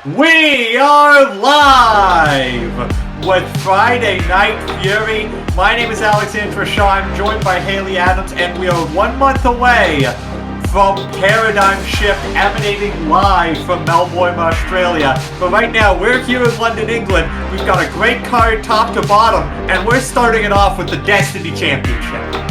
We are live with Friday Night Fury. My name is Alexandra Shaw. I'm joined by Haley Adams, and we are 1 month away from Paradigm Shift, emanating live from Melbourne, Australia. But right now, we're here in London, England. We've got a great card top to bottom, and we're starting it off with the Destiny Championship.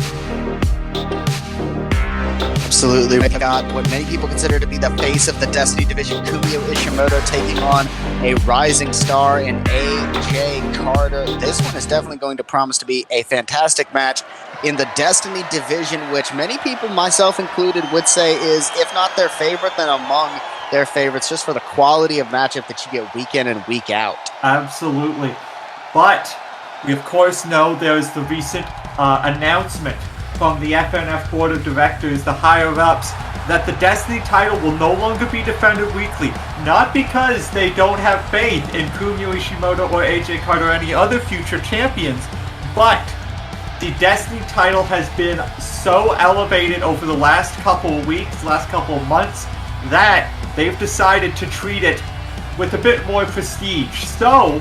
Absolutely. We got what many people consider to be the face of the Destiny division, Kumiho Ishimoto, taking on a rising star in AJ Carter. This one is definitely going to promise to be a fantastic match in the Destiny division, which many people, myself included, would say is, if not their favorite, then among their favorites, just for the quality of matchup that you get week in and week out. Absolutely. But we, of course, know there's the recent announcement from the FNF Board of Directors, the higher-ups, that the Destiny title will no longer be defended weekly. Not because they don't have faith in Kumiho Ishimoto or AJ Carter or any other future champions, but the Destiny title has been so elevated over the last couple of weeks, last couple of months, that they've decided to treat it with a bit more prestige. So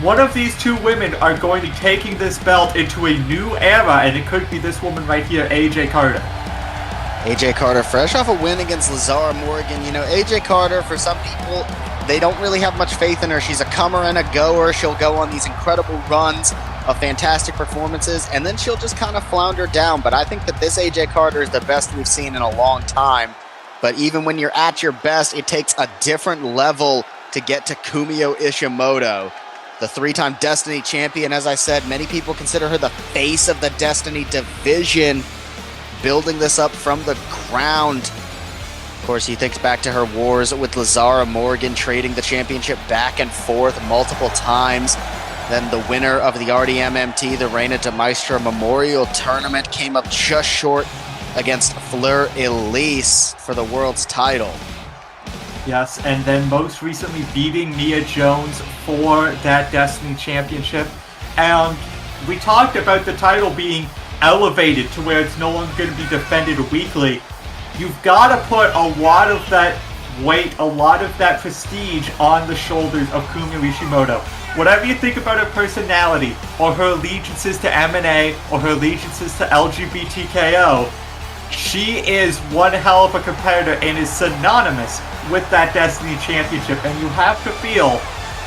one of these two women are going to be taking this belt into a new era, and it could be this woman right here, AJ Carter. AJ Carter, fresh off a win against Lazara Morgan. You know, AJ Carter, for some people, they don't really have much faith in her. She's a comer and a goer. She'll go on these incredible runs of fantastic performances, and then she'll just kind of flounder down. But I think that this AJ Carter is the best we've seen in a long time. But even when you're at your best, it takes a different level to get to Kumiho Ishimoto, the three-time Destiny champion. As I said, many people consider her the face of the Destiny division, building this up from the ground. Of course, he thinks back to her wars with Lazara Morgan, trading the championship back and forth multiple times. Then the winner of the RDMMT, the Reina de Maestra Memorial Tournament, came up just short against Fleur Elise for the world's title. Yes, and then most recently beating Nia Jones for that Destiny Championship. And we talked about the title being elevated to where it's no longer going to be defended weekly. You've got to put a lot of that weight, a lot of that prestige on the shoulders of Kumiho Ishimoto. Whatever you think about her personality, or her allegiances to M&A, or her allegiances to LGBTKO, she is one hell of a competitor and is synonymous with that Destiny Championship. And you have to feel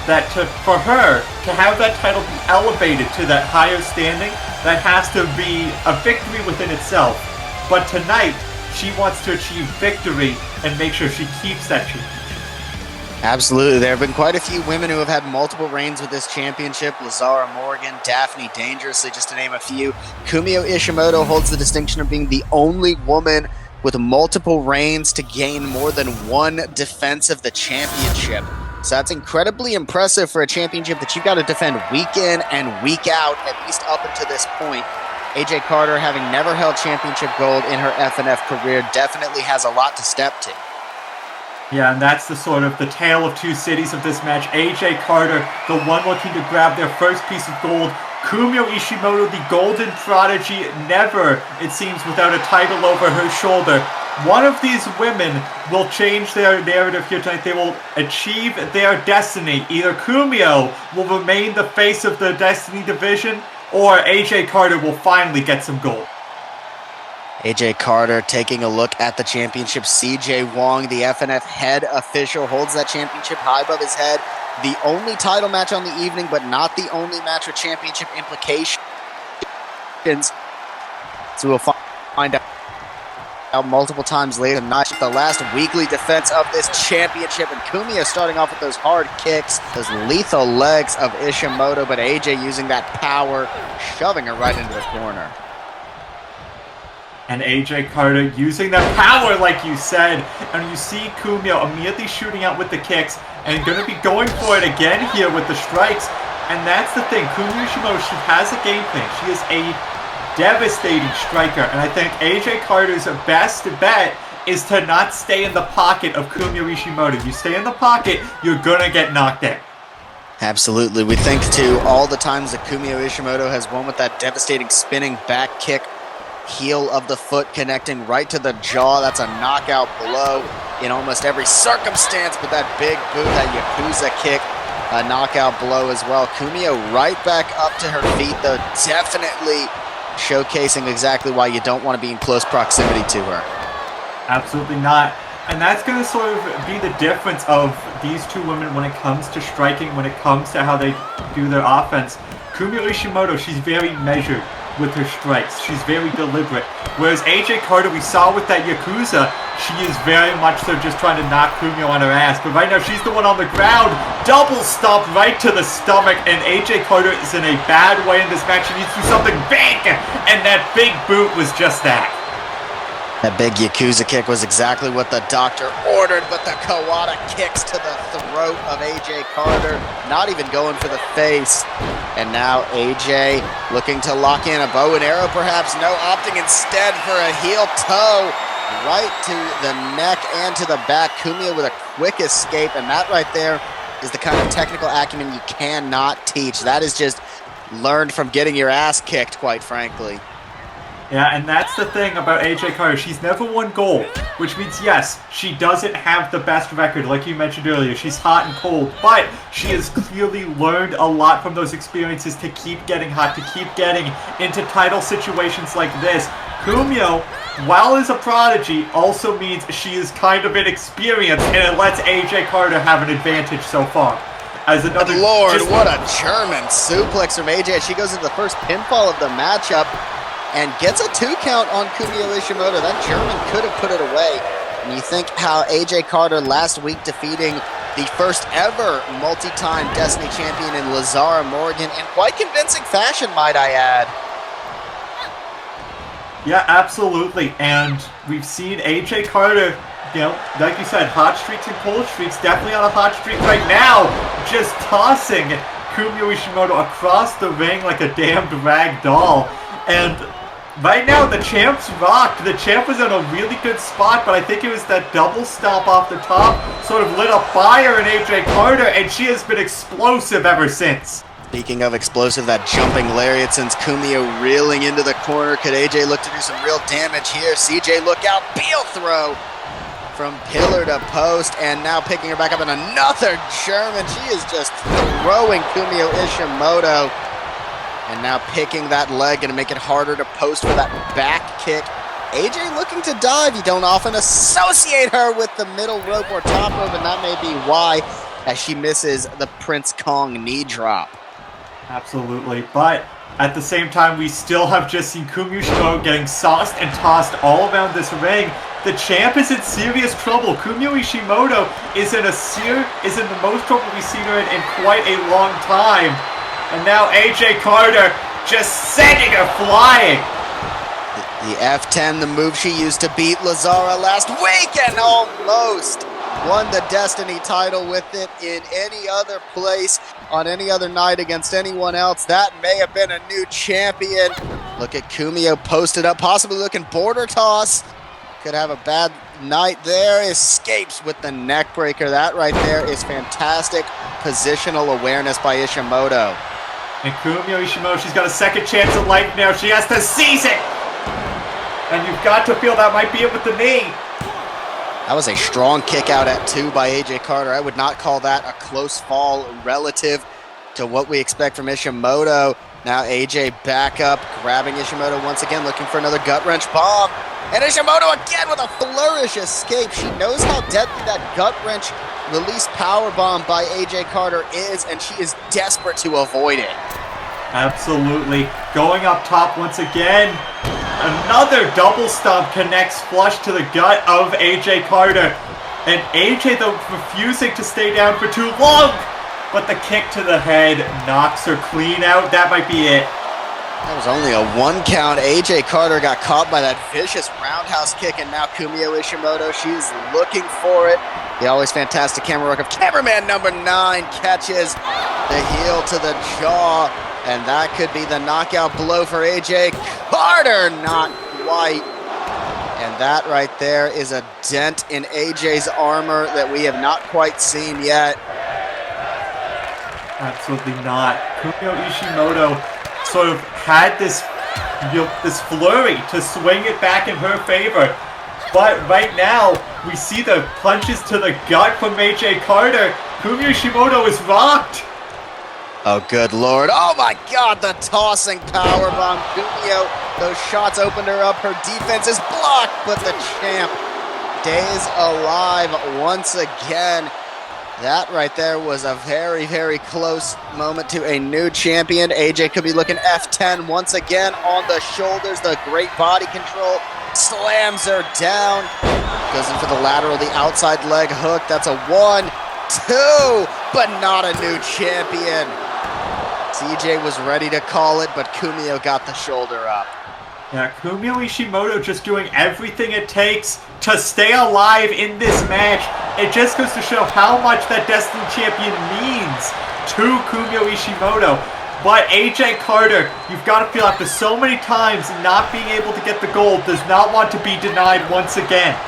that for her to have that title be elevated to that higher standing, that has to be a victory within itself. But tonight, she wants to achieve victory and make sure she keeps that championship. Absolutely. There have been quite a few women who have had multiple reigns with this championship. Lazara Morgan, Daphne Dangerously, just to name a few. Kumiho Ishimoto holds the distinction of being the only woman with multiple reigns to gain more than one defense of the championship. So that's incredibly impressive for a championship that you've got to defend week in and week out, at least up until this point. AJ Carter, having never held championship gold in her FNF career, definitely has a lot to step to. Yeah, and that's the sort of the tale of two cities of this match. AJ Carter, the one looking to grab their first piece of gold. Kumiho Ishimoto, the golden prodigy, never, it seems, without a title over her shoulder. One of these women will change their narrative here tonight. They will achieve their destiny. Either Kumiho will remain the face of the Destiny division, or AJ Carter will finally get some gold. AJ Carter taking a look at the championship. CJ Wong, the FNF head official, holds that championship high above his head. The only title match on the evening, but not the only match with championship implications. So we'll find out multiple times later tonight. The last weekly defense of this championship, and Kumiho starting off with those hard kicks, those lethal legs of Ishimoto, but AJ using that power, shoving her right into the corner. And AJ Carter using that power, like you said. And you see Kumiho immediately shooting out with the kicks and going to be going for it again here with the strikes. And that's the thing. Kumiho Ishimoto, she has a game plan. She is a devastating striker. And I think AJ Carter's best bet is to not stay in the pocket of Kumiho Ishimoto. If you stay in the pocket, you're going to get knocked out. Absolutely. We think, too, all the times that Kumiho Ishimoto has won with that devastating spinning back kick, heel of the foot connecting right to the jaw. That's a knockout blow. in almost every circumstance, but that big boot, that Yakuza kick, a knockout blow as well. Kumiho right back up to her feet, though, definitely showcasing exactly why you don't want to be in close proximity to her. Absolutely not. And that's going to sort of be the difference of these two women when it comes to striking, when it comes to how they do their offense. Kumiho Ishimoto, she's very measured with her strikes. She's very deliberate. Whereas AJ Carter, we saw with that Yakuza, she is very much so just trying to knock Kumiho on her ass. But right now, she's the one on the ground. Double stomp right to the stomach. And AJ Carter is in a bad way in this match. She needs to do something big. And that big boot was just that. That big Yakuza kick was exactly what the doctor ordered, but the Kawada kicks to the throat of AJ Carter, not even going for the face. And now AJ looking to lock in a bow and arrow perhaps, no, opting instead for a heel toe right to the neck and to the back. Kumiho with a quick escape, and that right there is the kind of technical acumen you cannot teach. That is just learned from getting your ass kicked, quite frankly. Yeah, and that's the thing about AJ Carter. She's never won gold, which means, yes, she doesn't have the best record, like you mentioned earlier. She's hot and cold, but she has clearly learned a lot from those experiences to keep getting hot, to keep getting into title situations like this. Kumiho, while is a prodigy, also means she is kind of inexperienced, and it lets AJ Carter have an advantage so far. As another, good Lord, what a German suplex from AJ. She goes into the first pinfall of the matchup and gets a 2 count on Kumiho Ishimoto. That German could have put it away. And you think how AJ Carter last week defeating the first ever multi-time Destiny champion in Lazara Morgan in quite convincing fashion, might I add. Yeah, absolutely. And we've seen AJ Carter, you know, like you said, hot streaks and cold streaks. Definitely on a hot streak right now. Just tossing Kumiho Ishimoto across the ring like a damned rag doll. And right now, the champ's rocked. The champ was in a really good spot, but I think it was that double stomp off the top sort of lit a fire in AJ Carter, and she has been explosive ever since. Speaking of explosive, that jumping lariat sends Kumiho reeling into the corner. Could AJ look to do some real damage here? CJ, look out. Beal throw from pillar to post, and now picking her back up in another German. She is just throwing Kumiho Ishimoto. And now picking that leg and make it harder to post for that back kick. AJ looking to dive. You don't often associate her with the middle rope or top rope, and that may be why, as she misses the Prince Kong knee drop. Absolutely, but at the same time, we still have just seen Kumiho Ishimoto getting sauced and tossed all around this ring. The champ is in serious trouble. Kumiho Ishimoto is in the most trouble we've seen her in quite a long time. And now AJ Carter just sending her flying. The F10, the move she used to beat Lazara last week, and almost won the Destiny title with it in any other place, on any other night against anyone else. That may have been a new champion. Look at Kumiho posted up, possibly looking border toss. Could have a bad night there. Escapes with the neck breaker. That right there is fantastic positional awareness by Ishimoto. And Kumiho Ishimoto, she's got a second chance at life now. She has to seize it. And you've got to feel that might be it with the knee. That was a strong kick out at 2 by AJ Carter. I would not call that a close fall relative to what we expect from Ishimoto. Now AJ back up, grabbing Ishimoto once again, looking for another gut wrench bomb. And Ishimoto again with a flourish escape. She knows how deadly that gut wrench release powerbomb by AJ Carter is, and she is desperate to avoid it. Absolutely. Going up top once again. Another double stomp connects flush to the gut of AJ Carter. And AJ, though, refusing to stay down for too long. But the kick to the head knocks her clean out. That might be it. That was only a 1 count. AJ Carter got caught by that vicious roundhouse kick, and now Kumiho Ishimoto, she's looking for it. The always fantastic camera work of cameraman number 9 catches the heel to the jaw, and that could be the knockout blow for AJ Carter. Not quite. And that right there is a dent in AJ's armor that we have not quite seen yet. Absolutely not. Kumiho Ishimoto sort of had this flurry to swing it back in her favor. But right now, we see the punches to the gut from AJ Carter. Kumio Ishimoto is rocked. Oh, good Lord. Oh, my God, the tossing powerbomb. Kumio, those shots opened her up. Her defense is blocked, but the champ stays alive once again. That right there was a very, very close moment to a new champion. AJ could be looking F10 once again on the shoulders. The great body control slams her down. Goes in for the lateral, the outside leg hook. That's a 1, 2, but not a new champion. CJ was ready to call it, but Kumio got the shoulder up. Yeah, Kumio Ishimoto just doing everything it takes to stay alive in this match. It just goes to show how much that Destiny Champion means to Kumio Ishimoto. But AJ Carter, you've got to feel after so many times not being able to get the gold, does not want to be denied once again.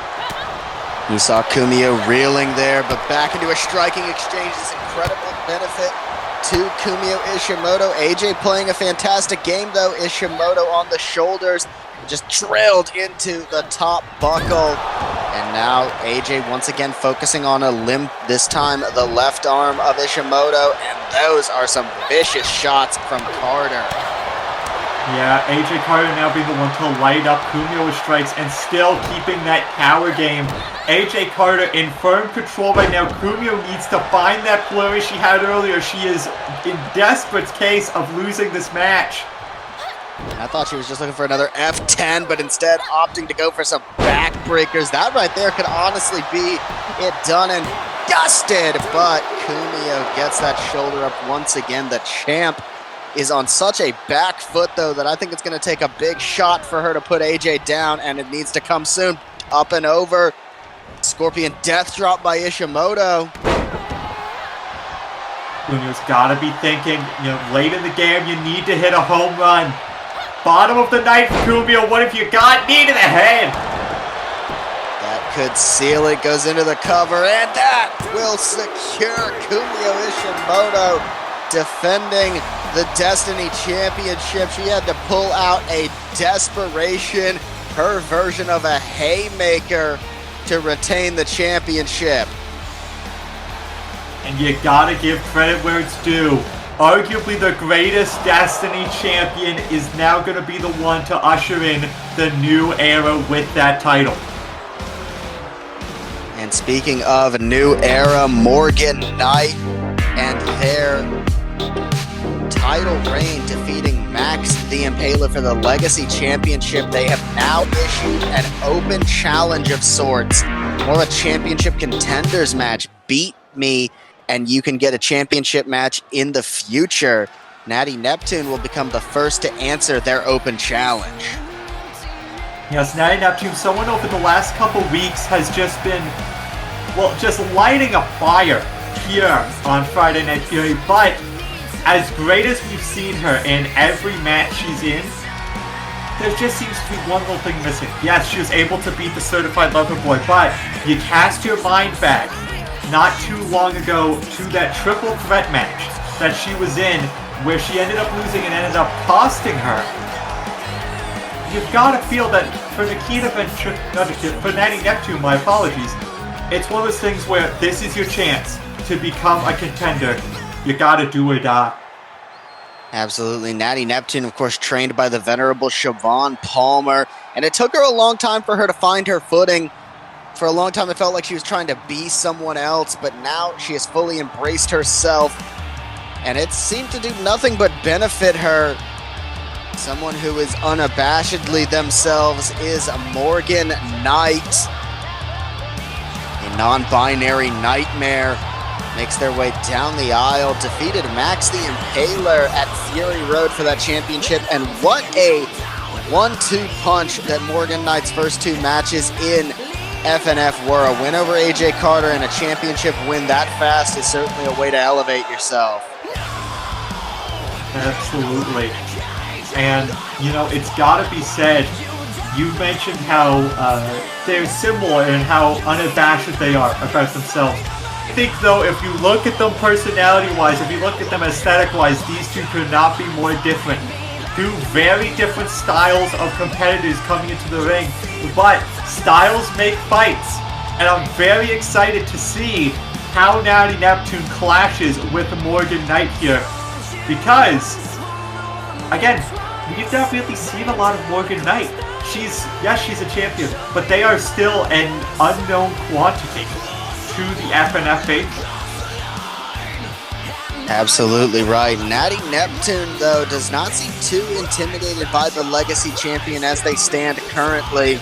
You saw Kumio reeling there, but back into a striking exchange is incredible benefit to Kumio Ishimoto. AJ playing a fantastic game though. Ishimoto on the shoulders, just drilled into the top buckle. And now AJ once again focusing on a limb, this time the left arm of Ishimoto, and those are some vicious shots from Carter. Yeah, AJ Carter now being the one to light up Kumio with strikes and still keeping that power game. AJ Carter in firm control right now. Kumio needs to find that flurry she had earlier. She is in desperate case of losing this match. I thought she was just looking for another F10, but instead opting to go for some backbreakers. That right there could honestly be it done and dusted, but Kumio gets that shoulder up once again. The champ is on such a back foot, though, that I think it's going to take a big shot for her to put AJ down, and it needs to come soon. Up and over. Scorpion death drop by Ishimoto. Kumio's got to be thinking, late in the game, you need to hit a home run. Bottom of the ninth, Kumio, what have you got? Knee to the head. That could seal it, goes into the cover, and that will secure Kumio Ishimoto defending the Destiny Championship. She had to pull out a desperation, her version of a haymaker, to retain the championship. And you gotta give credit where it's due. Arguably the greatest Destiny champion is now gonna be the one to usher in the new era with that title. And speaking of new era, Morgan Knight and their title reign, defeating Max the Impaler for the Legacy Championship. They have now issued an open challenge of sorts, more a championship contenders match. Beat me and you can get a championship match in the future. Natty Neptune will become the first to answer their open challenge. Yes, Natty Neptune, someone over the last couple weeks has just been, just lighting a fire here on Friday Night Fury, but as great as we've seen her in every match she's in, there just seems to be one little thing missing. Yes, she was able to beat the Certified Lover Boy, but you cast your mind back not too long ago to that triple threat match that she was in, where she ended up losing and ended up costing her. You've got to feel that for Nikita for Natty Neptune, my apologies, it's one of those things where this is your chance to become a contender. You gotta do or die. Absolutely. Natty Neptune, of course, trained by the venerable Siobhan Palmer, and it took her a long time for her to find her footing. For a long time, it felt like she was trying to be someone else, but now she has fully embraced herself, and it seemed to do nothing but benefit her. Someone who is unabashedly themselves is Morgan Knight. A non-binary nightmare makes their way down the aisle, defeated Max the Impaler at Fury Road for that championship, and what a 1-2 punch that Morgan Knight's first two matches in FNF were. A win over AJ Carter and a championship win that fast is certainly a way to elevate yourself. Absolutely. And, it's got to be said, you mentioned how they're similar and how unabashed they are about themselves. I think, though, if you look at them personality-wise, if you look at them aesthetic-wise, these two could not be more different. Two very different styles of competitors coming into the ring, but styles make fights, and I'm very excited to see how Natty Neptune clashes with Morgan Knight here, because, again, we've not really seen a lot of Morgan Knight. Yes, she's a champion, but they are still an unknown quantity to the FNF faithful. Absolutely right. Natty Neptune, though, does not seem too intimidated by the Legacy champion as they stand currently.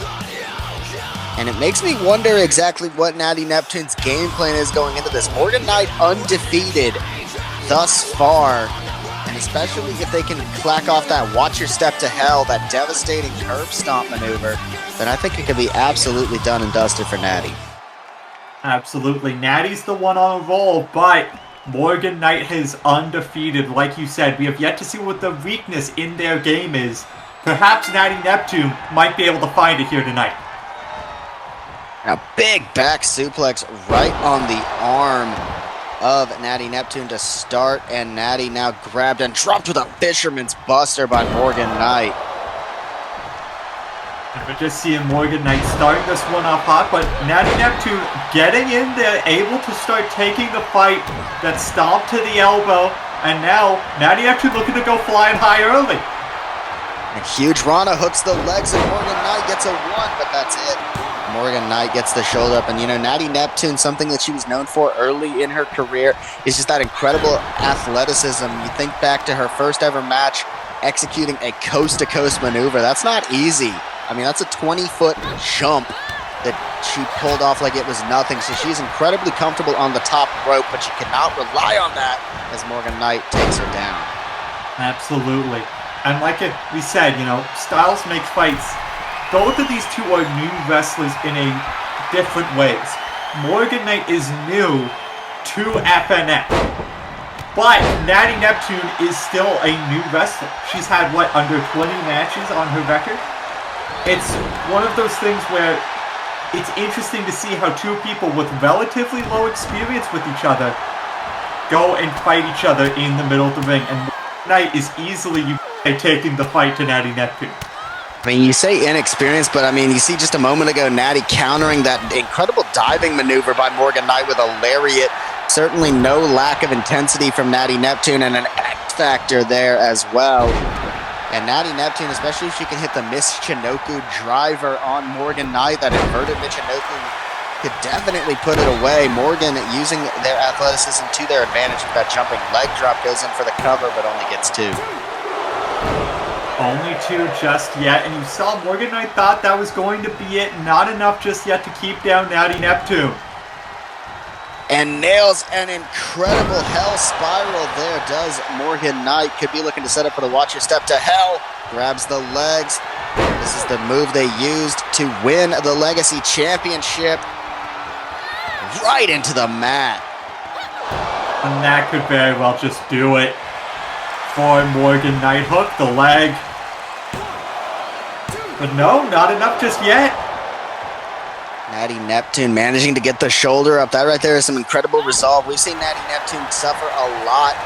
And it makes me wonder exactly what Natty Neptune's game plan is going into this. Morgan Knight undefeated thus far. And especially if they can clack off that watch your step to hell, that devastating curb stomp maneuver, then I think it could be absolutely done and dusted for Natty. Absolutely. Natty's the one on a roll, but Morgan Knight is undefeated. Like you said, we have yet to see what the weakness in their game is. Perhaps Natty Neptune might be able to find it here tonight. A big back suplex right on the arm of Natty Neptune to start, and Natty now grabbed and dropped with a fisherman's buster by Morgan Knight. And we're just seeing Morgan Knight starting this one off hot, but Natty Neptune getting in there, able to start taking the fight. That stomp to the elbow, and now Natty Neptune looking to go flying high early. A huge Rana hooks the legs, and Morgan Knight gets a one, but that's it. Morgan Knight gets the shoulder up, and you know, Natty Neptune, something that she was known for early in her career is just that incredible athleticism. You think back to her first ever match executing a coast-to-coast maneuver. That's not easy. I mean, that's a 20-foot jump that she pulled off like it was nothing. So she's incredibly comfortable on the top rope, but she cannot rely on that as Morgan Knight takes her down. Absolutely. And like we said, you know, styles make fights. Both of these two are new wrestlers in a different ways. Morgan Knight is new to FNF, but Natty Neptune is still a new wrestler. She's had, what, under 20 matches on her record? It's one of those things where it's interesting to see how two people with relatively low experience with each other go and fight each other in the middle of the ring. And Morgan Knight is easily taking the fight to Natty Neptune. I mean, you say inexperienced, but I mean, you see just a moment ago, Natty countering that incredible diving maneuver by Morgan Knight with a lariat. Certainly no lack of intensity from Natty Neptune, and an X factor there as well. And Natty Neptune, especially if she can hit the Michinoku driver on Morgan Knight, that inverted Michinoku could definitely put it away. Morgan using their athleticism to their advantage with that jumping leg drop, goes in for the cover, but only gets two. Only two just yet, and you saw Morgan Knight thought that was going to be it. Not enough just yet to keep down Natty Neptune. And nails an incredible hell spiral there, does Morgan Knight. Could be looking to set up for the watch your step to hell. Grabs the legs. This is the move they used to win the Legacy Championship. Right into the mat. And that could very well just do it for Morgan Knight. Hook the leg. But no, not enough just yet. Natty Neptune managing to get the shoulder up. That right there is some incredible resolve. We've seen Natty Neptune suffer a lot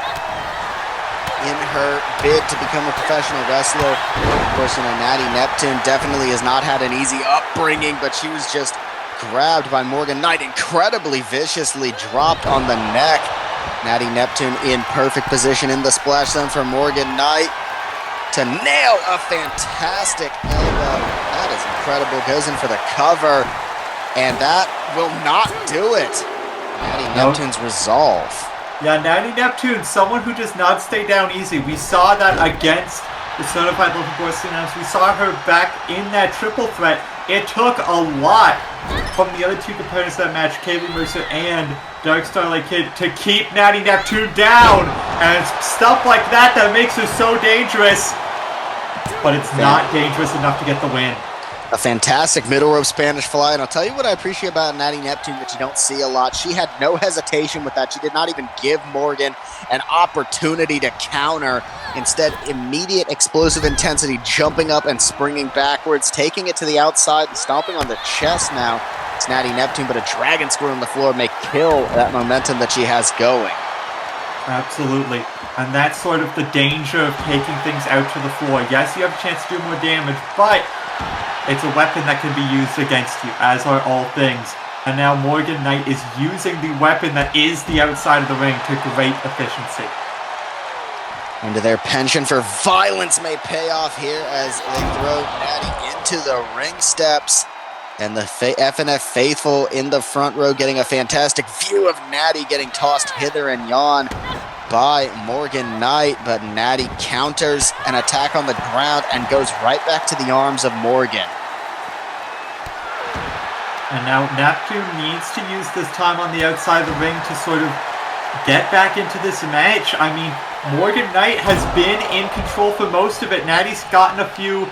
in her bid to become a professional wrestler. Of course, you know, Natty Neptune definitely has not had an easy upbringing, but she was just grabbed by Morgan Knight, incredibly viciously dropped on the neck. Natty Neptune in perfect position in the splash zone for Morgan Knight to nail a fantastic elbow. That is incredible. Goes in for the cover, and that will not do it. Natty Neptune's resolve. Yeah, Natty Neptune, someone who does not stay down easy. We saw that against the Certified Local Boy Singers. We saw her back in that triple threat. It took a lot from the other two competitors that match, Kaylee Mercer and Dark Starlight Kid, to keep Natty Neptune down. And it's stuff like that that makes her so dangerous. But it's not dangerous enough to get the win. A fantastic middle rope Spanish fly, and I'll tell you what I appreciate about Natty Neptune that you don't see a lot. She had no hesitation with that. She did not even give Morgan an opportunity to counter. Instead, immediate explosive intensity, jumping up and springing backwards, taking it to the outside, stomping on the chest now. It's Natty Neptune, but a dragon screw on the floor may kill that momentum that she has going. Absolutely. And that's sort of the danger of taking things out to the floor. Yes, you have a chance to do more damage, but It's a weapon that can be used against you, as are all things. And now Morgan Knight is using the weapon that is the outside of the ring to great efficiency. And their penchant for violence may pay off here as they throw Natty into the ring steps. And the FNF faithful in the front row getting a fantastic view of Natty getting tossed hither and yon by Morgan Knight. But Natty counters an attack on the ground and goes right back to the arms of Morgan. And now Neptune needs to use this time on the outside of the ring to sort of get back into this match. I mean, Morgan Knight has been in control for most of it. Natty's gotten a few,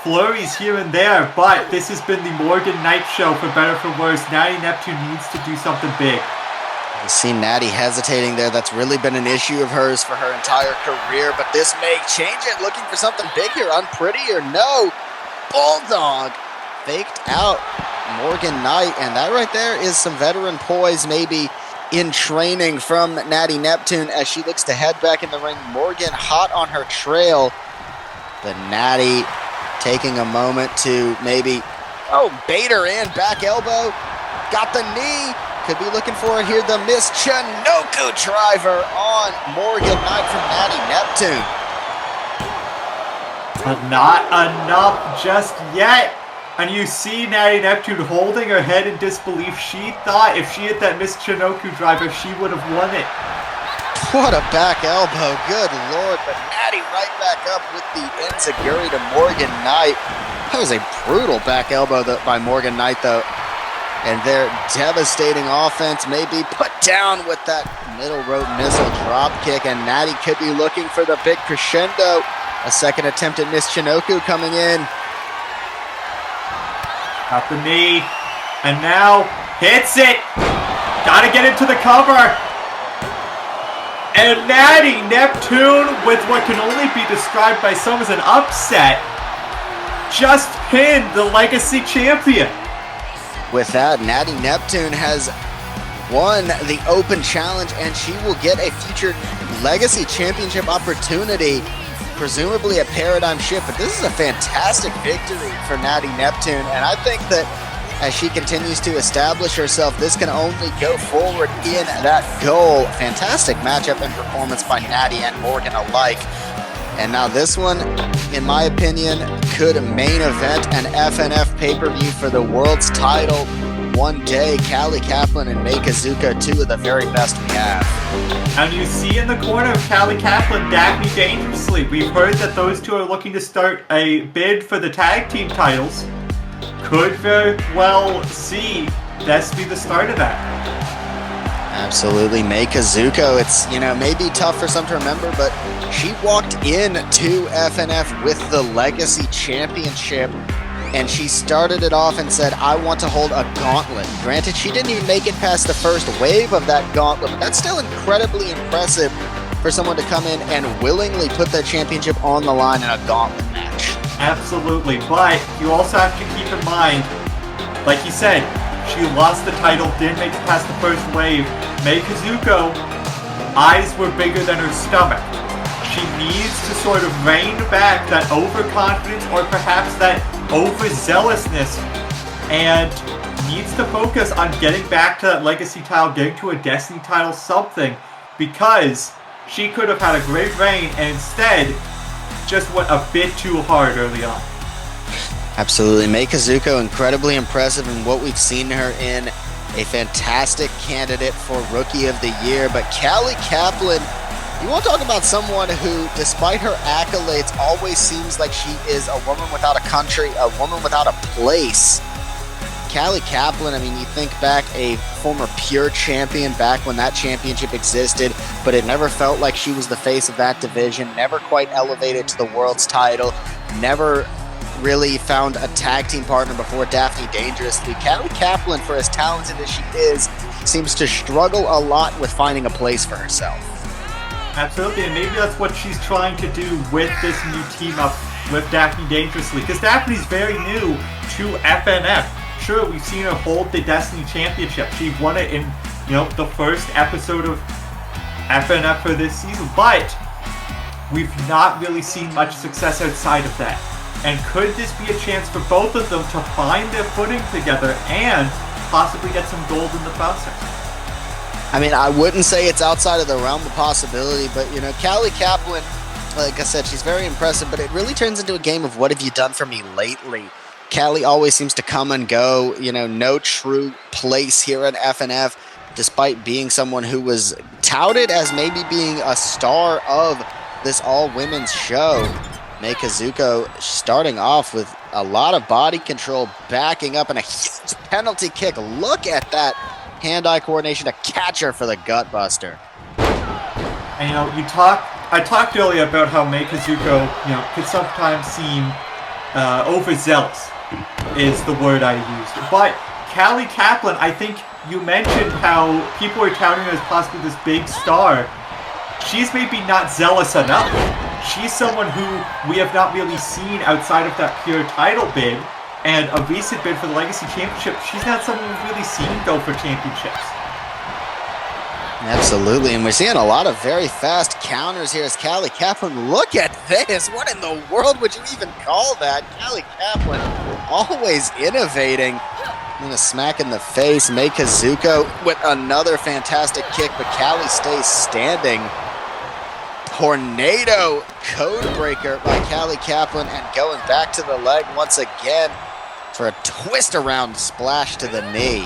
flurries here and there, but this has been the Morgan Knight show, for better or for worse. Natty Neptune needs to do something big. You see Natty hesitating there. That's really been an issue of hers for her entire career, but this may change it. Looking for something big here. Unpretty or no. Bulldog faked out Morgan Knight, and that right there is some veteran poise maybe in training from Natty Neptune as she looks to head back in the ring. Morgan hot on her trail, but Natty taking a moment to maybe, bait her in, back elbow, got the knee, could be looking for it here, the Miss Chinoku driver on Morgan Knight from Natty Neptune. But not enough just yet. And you see Natty Neptune holding her head in disbelief. She thought if she hit that Miss Chinoku driver, she would have won it. What a back elbow, good lord. But Natty right back up with the enziguri to Morgan Knight. That was a brutal back elbow by Morgan Knight, though. And their devastating offense may be put down with that middle rope missile drop kick. And Natty could be looking for the big crescendo. A second attempt at Miss Chinoku coming in. Got the knee, and now hits it. Gotta get into the cover. And Natty Neptune, with what can only be described by some as an upset, just pinned the Legacy Champion. With that, Natty Neptune has won the Open Challenge, and she will get a future Legacy Championship opportunity, presumably a paradigm shift. But this is a fantastic victory for Natty Neptune, and I think that as she continues to establish herself, this can only go forward in that goal. Fantastic matchup and performance by Natty and Morgan alike. And now this one, in my opinion, could main event an FNF pay-per-view for the world's title one day. Callie Kaplan and Mei Kazuka, two of the very best we have. And you see in the corner of Callie Kaplan, Daphne Dangerously. We've heard that those two are looking to start a bid for the tag team titles. Could very well see this be the start of that. Absolutely. Mei Kazuko, it's, maybe tough for some to remember, but she walked into FNF with the Legacy Championship, and she started it off and said, I want to hold a gauntlet. Granted, she didn't even make it past the first wave of that gauntlet, but that's still incredibly impressive for someone to come in and willingly put their championship on the line in a gauntlet match. Absolutely, but you also have to keep in mind, like you said, she lost the title, didn't make it past the first wave. Mei Kazuko, eyes were bigger than her stomach. She needs to sort of rein back that overconfidence or perhaps that overzealousness, and needs to focus on getting back to that Legacy title, getting to a Destiny title, something, because she could have had a great reign and instead just went a bit too hard early on. Absolutely. Mei Kazuko, incredibly impressive in what we've seen her in. A fantastic candidate for Rookie of the Year. But Callie Kaplan, you want to talk about someone who, despite her accolades, always seems like she is a woman without a country, a woman without a place. Callie Kaplan, you think back, a former Pure champion back when that championship existed, but it never felt like she was the face of that division, never quite elevated to the world's title, never really found a tag team partner before Daphne Dangerously. Callie Kaplan, for as talented as she is, seems to struggle a lot with finding a place for herself. Absolutely, and maybe that's what she's trying to do with this new team up with Daphne Dangerously, because Daphne's very new to FNF. Sure, we've seen her hold the Destiny Championship. She won it in, the first episode of FNF for this season, but we've not really seen much success outside of that. And could this be a chance for both of them to find their footing together and possibly get some gold in the process? I mean, I wouldn't say it's outside of the realm of possibility, but, Callie Kaplan, like I said, she's very impressive, but it really turns into a game of what have you done for me lately? Callie always seems to come and go, no true place here at FNF, despite being someone who was touted as maybe being a star of this all-women's show. Mei Kazuko starting off with a lot of body control, backing up, and a huge penalty kick. Look at that hand-eye coordination to catch her for the gut buster. And I talked earlier about how Mei Kazuko, could sometimes seem overzealous, is the word I used. But Callie Kaplan, I think you mentioned how people are touting her as possibly this big star. She's maybe not zealous enough. She's someone who we have not really seen outside of that pure title bid and a recent bid for the Legacy Championship. She's not someone we've really seen go for championships. Absolutely, and we're seeing a lot of very fast counters here as Callie Kaplan. Look at this. What in the world would you even call that? Callie Kaplan always innovating. And a smack in the face. Mei Kazuko with another fantastic kick, but Callie stays standing. Tornado codebreaker by Callie Kaplan, and going back to the leg once again for a twist around splash to the knee.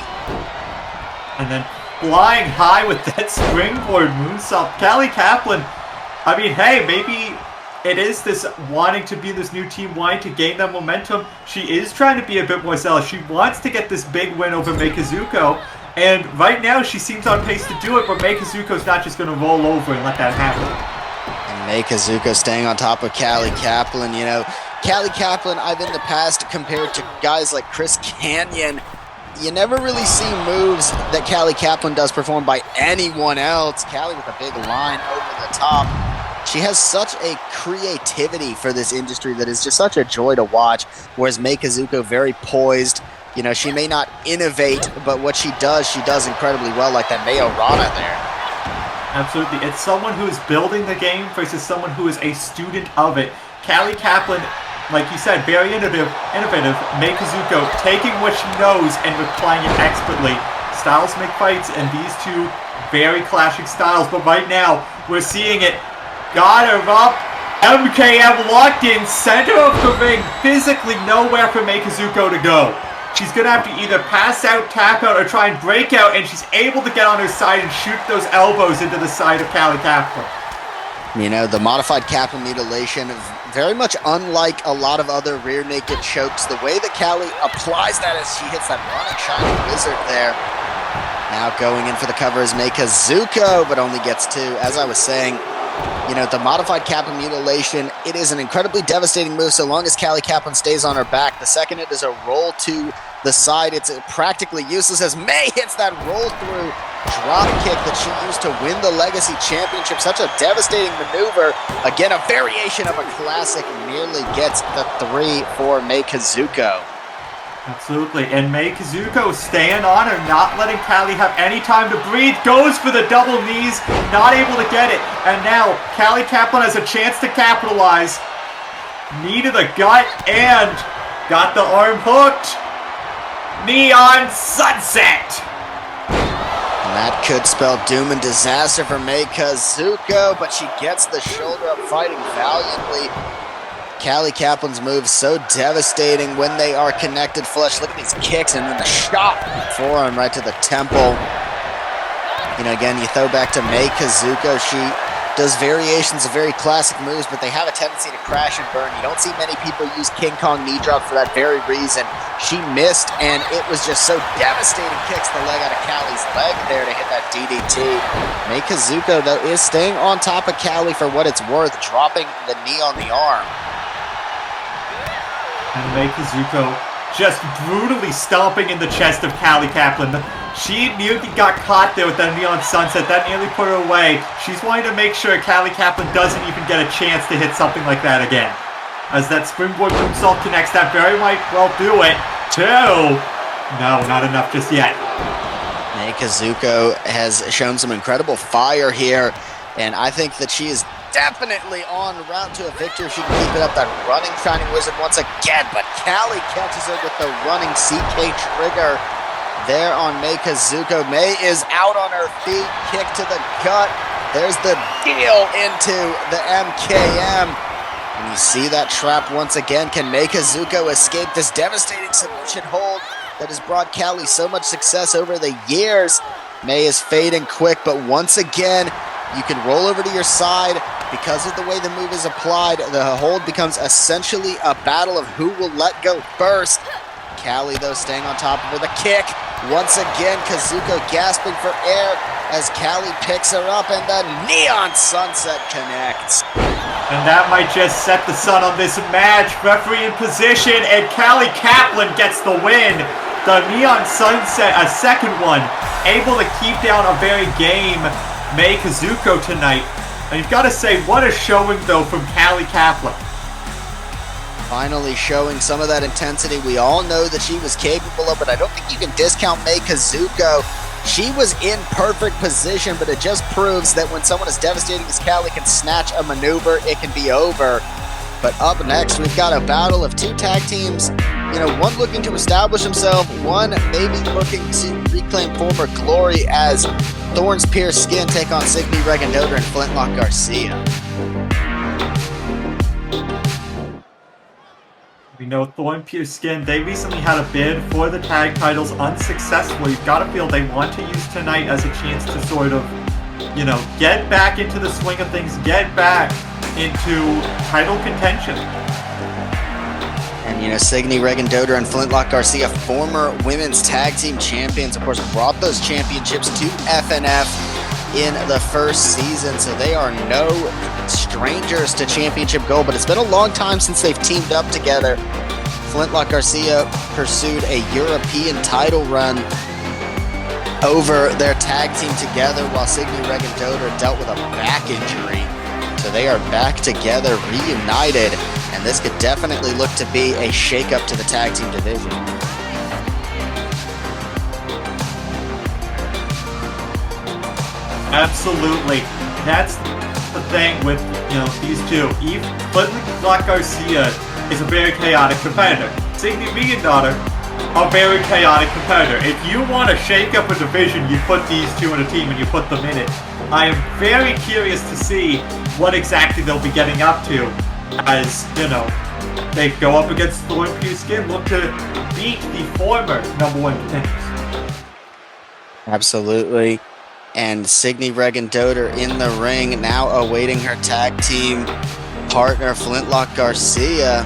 And then flying high with that springboard moonsault. Callie Kaplan, I mean, hey, maybe it is this wanting to be this new team, wanting to gain that momentum. She is trying to be a bit more zealous. She wants to get this big win over Mei Kazuko, and right now she seems on pace to do it, but Mei Kazuko's not just going to roll over and let that happen. And Mei Kazuko staying on top of Callie Kaplan. Callie Kaplan, I've in the past compared to guys like Chris Canyon. You never really see moves that Callie Kaplan does performed by anyone else. Callie with a big line over the top. She has such a creativity for this industry that is just such a joy to watch, whereas Mei Kazuko very poised. She may not innovate, but what she does incredibly well, like that Mayorana there. Absolutely. It's someone who is building the game versus someone who is a student of it. Callie Kaplan, like you said, very innovative. Mei Kazuko taking what she knows and applying it expertly. Styles make fights, and these two very clashing styles. But right now, we're seeing it. Got her up. MKM locked in, center of the ring. Physically nowhere for Mei Kazuko to go. She's going to have to either pass out, tap out, or try and break out, and she's able to get on her side and shoot those elbows into the side of Callie Kaplan. The modified Kaplan mutilation, very much unlike a lot of other rear naked chokes. The way that Callie applies that as she hits that running shiny wizard there. Now going in for the cover is Mei Kazuko, but only gets two. As I was saying, the modified Kaplan mutilation, it is an incredibly devastating move so long as Callie Kaplan stays on her back. The second it is a roll to the side, it's practically useless as Mei hits that roll through drop kick that she used to win the Legacy Championship. Such a devastating maneuver. Again, a variation of a classic, nearly gets the 3 for Mei Kazuko. Absolutely, and Mei Kazuko staying on her, not letting Callie have any time to breathe, goes for the double knees, not able to get it, and now Callie Kaplan has a chance to capitalize. Knee to the gut, and got the arm hooked. Neon Sunset! And that could spell doom and disaster for Mei Kazuko, but she gets the shoulder up, fighting valiantly. Callie Kaplan's moves so devastating when they are connected flush. Look at these kicks and then the shot forearm right to the temple. Again, you throw back to Mei Kazuko. She does variations of very classic moves, but they have a tendency to crash and burn. You don't see many people use King Kong knee drop for that very reason. She missed, and it was just so devastating. Kicks the leg out of Callie's leg there to hit that DDT. Mei Kazuko, though, is staying on top of Callie for what it's worth, dropping the knee on the arm. And Mei Kazuko just brutally stomping in the chest of Callie Kaplan. She nearly got caught there with that Neon Sunset. That nearly put her away. She's wanting to make sure Callie Kaplan doesn't even get a chance to hit something like that again. As that springboard moonsault connects, that very might well do it. 2. No, not enough just yet. Mei Kazuko has shown some incredible fire here, and I think that she is definitely en route to a victory. She can keep it up. That running Shining Wizard once again, but Callie catches her with the running CK trigger there on Mei Kazuko. Mei is out on her feet, kick to the gut. There's the deal into the MKM. And you see that trap once again. Can Mei Kazuko escape this devastating submission hold that has brought Callie so much success over the years? Mei is fading quick, but once again, you can roll over to your side. Because of the way the move is applied, the hold becomes essentially a battle of who will let go first. Callie, though, staying on top of her. The kick. Once again, Kazuko gasping for air as Callie picks her up, and the Neon Sunset connects. And that might just set the sun on this match. Referee in position, and Callie Kaplan gets the win. The Neon Sunset, a second one, able to keep down a very game Mei Kazuko tonight. And you've got to say, what a showing, though, from Callie Kaplan. Finally showing some of that intensity we all know that she was capable of, but I don't think you can discount Mei Kazuko. She was in perfect position, but it just proves that when someone as devastating as Callie can snatch a maneuver, it can be over. But up next, we've got a battle of two tag teams. You know, one looking to establish himself, one maybe looking to reclaim former glory as Thorns Pierce Skin take on Signy Regendoder and Flintlock Garcia. We know Thorn Pierce Skin, they recently had a bid for the tag titles unsuccessfully. You've got to feel they want to use tonight as a chance to sort of, you know, get back into the swing of things, get back into title contention. And, you know, Signy Regendoder and Flintlock Garcia, former women's tag team champions, of course, brought those championships to FNF in the first season, so they are no strangers to championship gold, but it's been a long time since they've teamed up together. Flintlock Garcia pursued a European title run over their tag team together, while Signy Regendoder dealt with a back injury. So they are back together, reunited, and this could definitely look to be a shakeup to the tag team division. Absolutely. That's the thing with, you know, these two. Flintlock Garcia is a very chaotic competitor. Signy Regendoder, a very chaotic competitor. If you want to shake up a division, you put these two in a team and you put them in it. I am very curious to see what exactly they'll be getting up to as, you know, they go up against Thorn Pierce Skin, look to beat the former #1 contenders. Absolutely. And Signy Regendoder in the ring, now awaiting her tag team partner, Flintlock Garcia.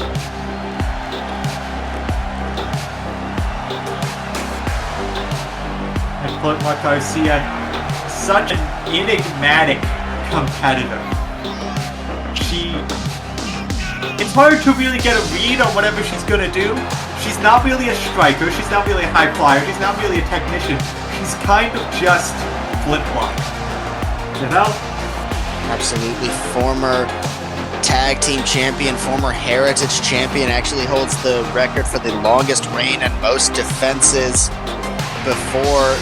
And Flintlock Garcia, such an enigmatic competitor. It's hard to really get a read on whatever she's going to do. She's not really a striker, she's not really a high flyer, she's not really a technician. She's kind of just Flintlock, you know? Absolutely. Former tag team champion, former heritage champion, actually holds the record for the longest reign and most defenses before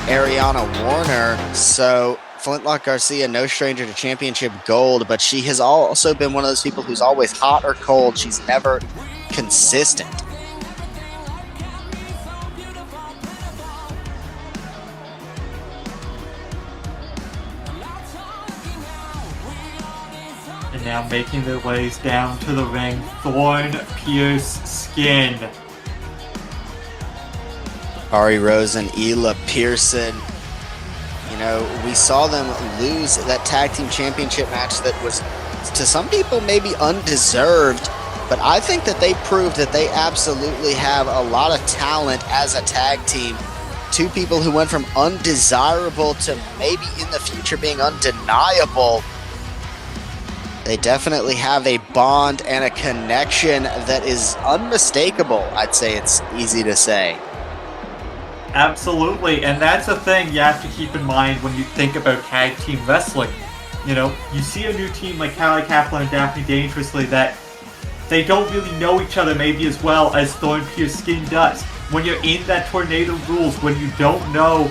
Ariana Warner. So Flintlock Garcia, no stranger to championship gold, but she has also been one of those people who's always hot or cold. She's never consistent. And now making their ways down to the ring, Thorn Pierce Skin. Ari Rose and Ela Pearson. You know, we saw them lose that tag team championship match that was, to some people, maybe undeserved. But I think that they proved that they absolutely have a lot of talent as a tag team. Two people who went from undesirable to maybe in the future being undeniable. They definitely have a bond and a connection that is unmistakable. I'd say it's easy to say. Absolutely, and that's the thing you have to keep in mind when you think about tag team wrestling. You know, you see a new team like Callie Kaplan and Daphne Dangerously that they don't really know each other maybe as well as Thorn Pierce Skin does. When you're in that Tornado Rules, when you don't know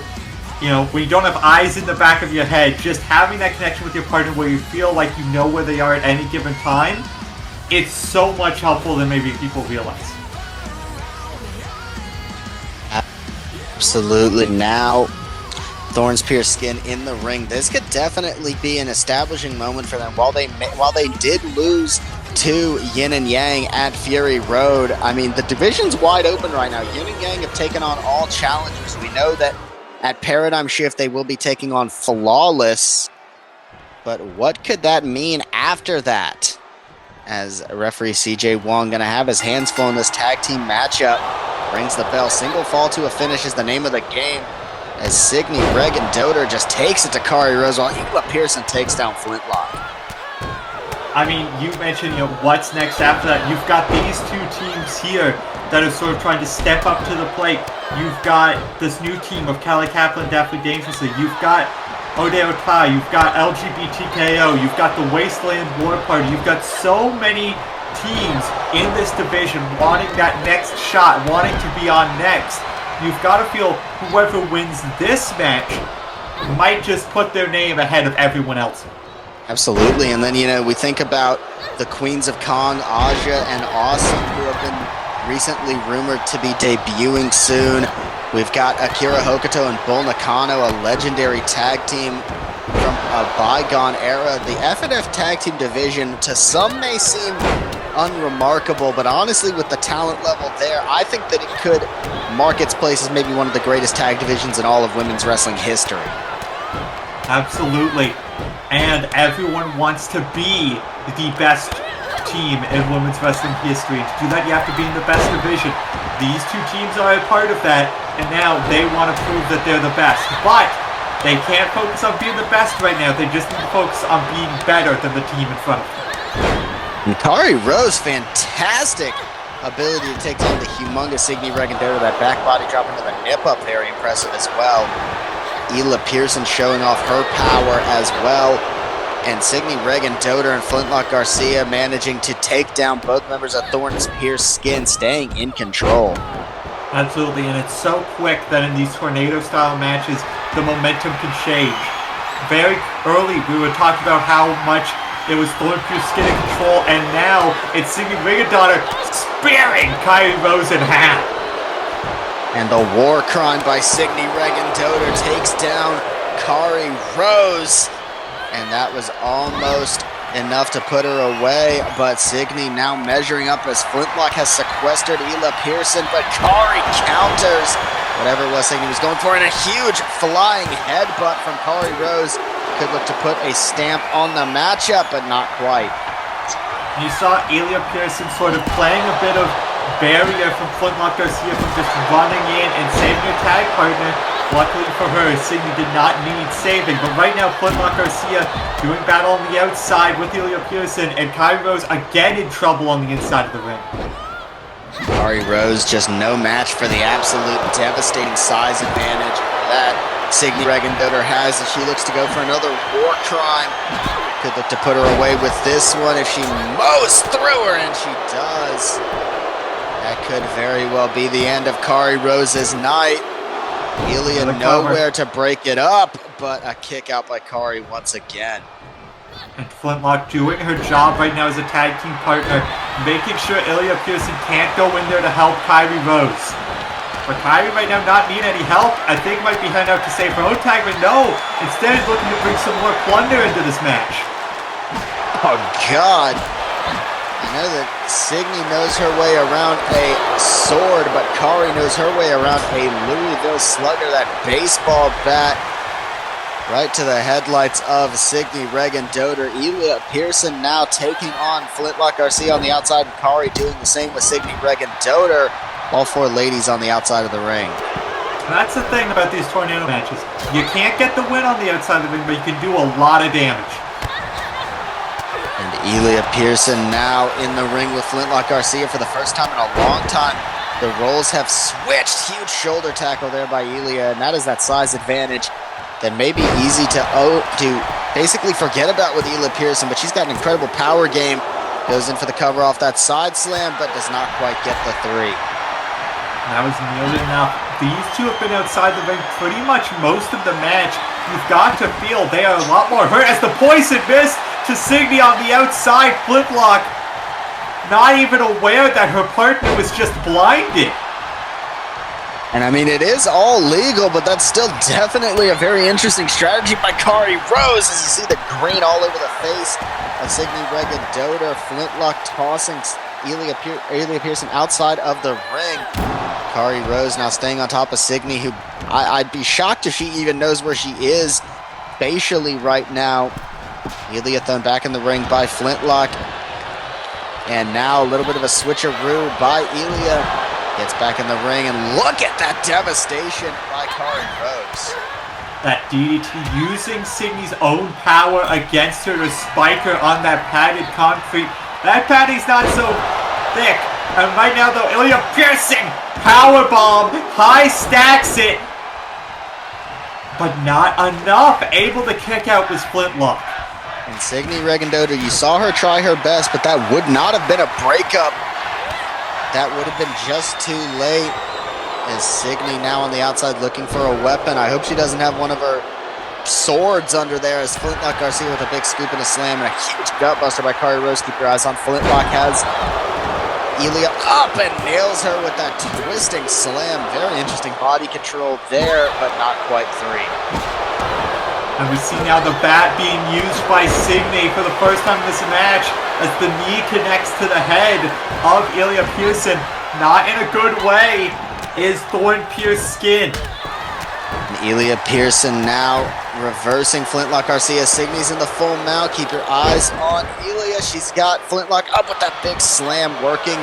when you don't have eyes in the back of your head, just having that connection with your partner where you feel like you know where they are at any given time, it's so much helpful than maybe people realize. Absolutely. Now, Thorns Pierce Skin in the ring. This could definitely be an establishing moment for them. While they did lose to Yin and Yang at Fury Road, I mean, the division's wide open right now. Yin and Yang have taken on all challengers. We know that at Paradigm Shift they will be taking on Flawless. But what could that mean after that? As referee CJ Wong going to have his hands full in this tag team matchup. Rings the bell. Single fall to a finish is the name of the game. As Signe Regan Doder just takes it to Kari Rose while Hila Pearson takes down Flintlock. I mean, you mentioned, what's next after that. You've got these two teams here that are sort of trying to step up to the plate. You've got this new team of Callie Kaplan, Deathly Dangerously. You've got Ode Otai. You've got LGBTKO. You've got the Wasteland War Party. You've got so many teams in this division wanting that next shot, wanting to be on next. You've got to feel whoever wins this match might just put their name ahead of everyone else. Absolutely. And then, we think about the Queens of Kong, Aja and Awesome, who have been recently rumored to be debuting soon. We've got Akira Hokuto and Bull Nakano, a legendary tag team from a bygone era. The FNF tag team division, to some may seem unremarkable, but honestly, with the talent level there, I think that it could mark its place as maybe one of the greatest tag divisions in all of women's wrestling history. Absolutely. And everyone wants to be the best team in women's wrestling history. And to do that, you have to be in the best division. These two teams are a part of that, and now they want to prove that they're the best. But they can't focus on being the best right now. They just need to focus on being better than the team in front of them. And Kari Rose, fantastic ability to take down the humongous Signe Regan Doder. That back body drop into the nip up, very impressive as well. Hila Pearson showing off her power as well. And Signe Regan Doder and Flintlock Garcia managing to take down both members of Thorns Pierce Skin, staying in control. Absolutely, and it's so quick that in these tornado-style matches, the momentum can change. Very early, we were talking about how much it was Thorns Pierce Skin in control, and now it's Signe Regan Doder spearing Kari Rose in half. And the war crime by Signe Regan Doder takes down Kari Rose. And that was almost enough to put her away, but Signe now measuring up as Flintlock has sequestered Hila Pearson, but Kari counters whatever it was Signe was going for, and a huge flying headbutt from Kari Rose could look to put a stamp on the matchup, but not quite. You saw Hila Pearson sort of playing a bit of barrier from Flintlock Garcia from just running in and saving her tag partner. Luckily for her, Signe did not need saving, but right now Flintlock Garcia doing battle on the outside with Hila Pearson, and Kari Rose again in trouble on the inside of the ring. Kari Rose just no match for the absolute devastating size advantage that Signe Regan Doder has as she looks to go for another war crime. Could look to put her away with this one if she mows through her, and she does. That could very well be the end of Kari Rose's night. Hila nowhere to break it up, but a kick out by Kari once again. And Flintlock doing her job right now as a tag team partner, making sure Hila Pearson can't go in there to help Kari Rose. But Kari right now not need any help. I think might be heading out to save her own tag, but no. Instead looking to bring some more plunder into this match. Oh God. I know that Signe knows her way around a sword, but Kari knows her way around a Louisville Slugger, that baseball bat right to the headlights of Signe Regan Doder. Hila Pearson now taking on Flintlock Garcia on the outside, and Kari doing the same with Signe Regan Doder. All four ladies on the outside of the ring. That's the thing about these tornado matches. You can't get the win on the outside of the ring, but you can do a lot of damage. And Hila Pearson now in the ring with Flintlock Garcia for the first time in a long time. The roles have switched. Huge shoulder tackle there by Hila, and that is that size advantage that may be easy to basically forget about with Hila Pearson, but she's got an incredible power game. Goes in for the cover off that side slam, but does not quite get the three. That was nearly enough. These two have been outside the ring pretty much most of the match. You've got to feel they are a lot more hurt as the poison missed to Signy on the outside. Flintlock not even aware that her partner was just blinded. And I mean, it is all legal, but that's still definitely a very interesting strategy by Kari Rose as you see the green all over the face of Signy Regadoda. Flintlock tossing Elia Pearson outside of the ring. Kari Rose now staying on top of Signy, who I'd be shocked if she even knows where she is facially right now. Elia thrown back in the ring by Flintlock. And now a little bit of a switcheroo by Elia. Gets back in the ring, and look at that devastation by Kari Rose. That DDT using Signy's own power against her to spike her on that padded concrete. That padding's not so thick. And right now, though, Elia Pearson, powerbomb, high stacks it. But not enough. Able to kick out was Flintlock. And Signy Regadoda, you saw her try her best, but that would not have been a breakup. That would have been just too late. As Signy now on the outside looking for a weapon. I hope she doesn't have one of her swords under there as Flintlock Garcia with a big scoop and a slam and a huge gut buster by Kari Rose. Keep your eyes on Flintlock. Has Elia up and nails her with that twisting slam. Very interesting body control there, but not quite three. And we see now the bat being used by Signy for the first time in this match as the knee connects to the head of Elia Pearson. Not in a good way is Thorn Pierce Skin. And Elia Pearson now reversing Flintlock Garcia. Signy's in the full mount. Keep your eyes on Elia. She's got Flintlock up with that big slam, working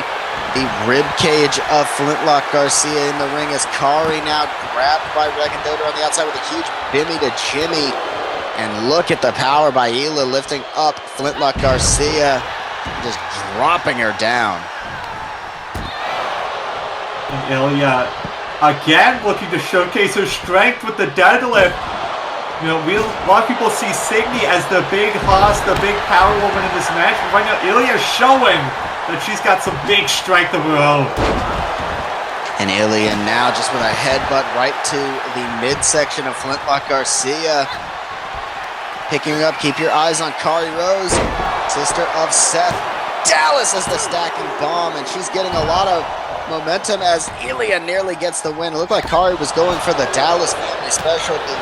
the rib cage of Flintlock Garcia in the ring as Kari now grabbed by Regadoda on the outside with a huge bimmy to Jimmy. And look at the power by Elia lifting up Flintlock Garcia, just dropping her down. And Elia again looking to showcase her strength with the deadlift. You know, a lot of people see Signy as the big hoss, the big power woman in this match. But right now, Ilya's showing that she's got some big strength of her own. And Elia now just with a headbutt right to the midsection of Flintlock Garcia. Picking her up, keep your eyes on Kari Rose, sister of Seth. Dallas as the stacking bomb, and she's getting a lot of momentum as Elia nearly gets the win. It looked like Kari was going for the Dallas family special, the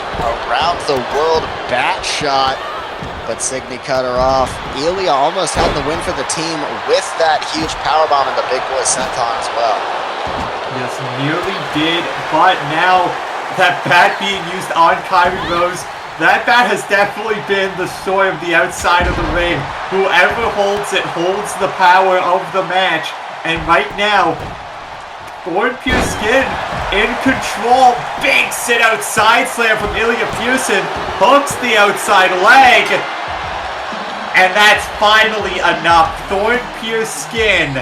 around the world bat shot, but Signy cut her off. Elia almost had the win for the team with that huge powerbomb and the big boy senton as well. Yes, nearly did, but now that bat being used on Kari Rose, that bat has definitely been the story of the outside of the ring. Whoever holds it holds the power of the match. And right now, Thorn Pierce Skin in control. Big sit outside slam from Elia Pearson. Hooks the outside leg. And that's finally enough. Thorn Pierce Skin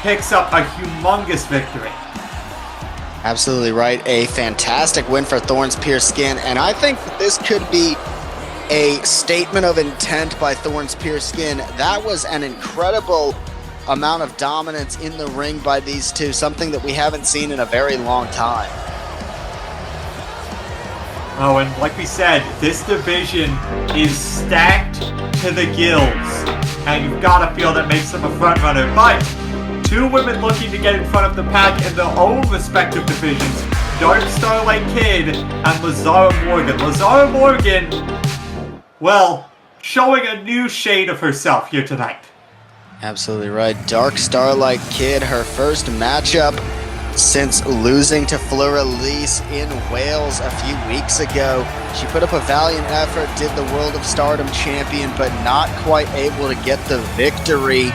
picks up a humongous victory. Absolutely right. A fantastic win for Thorn Pierce Skin. And I think that this could be a statement of intent by Thorn Pierce Skin. That was an incredible amount of dominance in the ring by these two. Something that we haven't seen in a very long time. Oh, and like we said, this division is stacked to the gills. And you've got to feel that makes them a front runner. But two women looking to get in front of the pack in their own respective divisions. Dark Starlight Kid and Lazara Morgan. Lazara Morgan, well, showing a new shade of herself here tonight. Absolutely right. Dark Starlight Kid, her first matchup since losing to Fleur Elise in Wales a few weeks ago. She put up a valiant effort, did the World of Stardom champion, but not quite able to get the victory.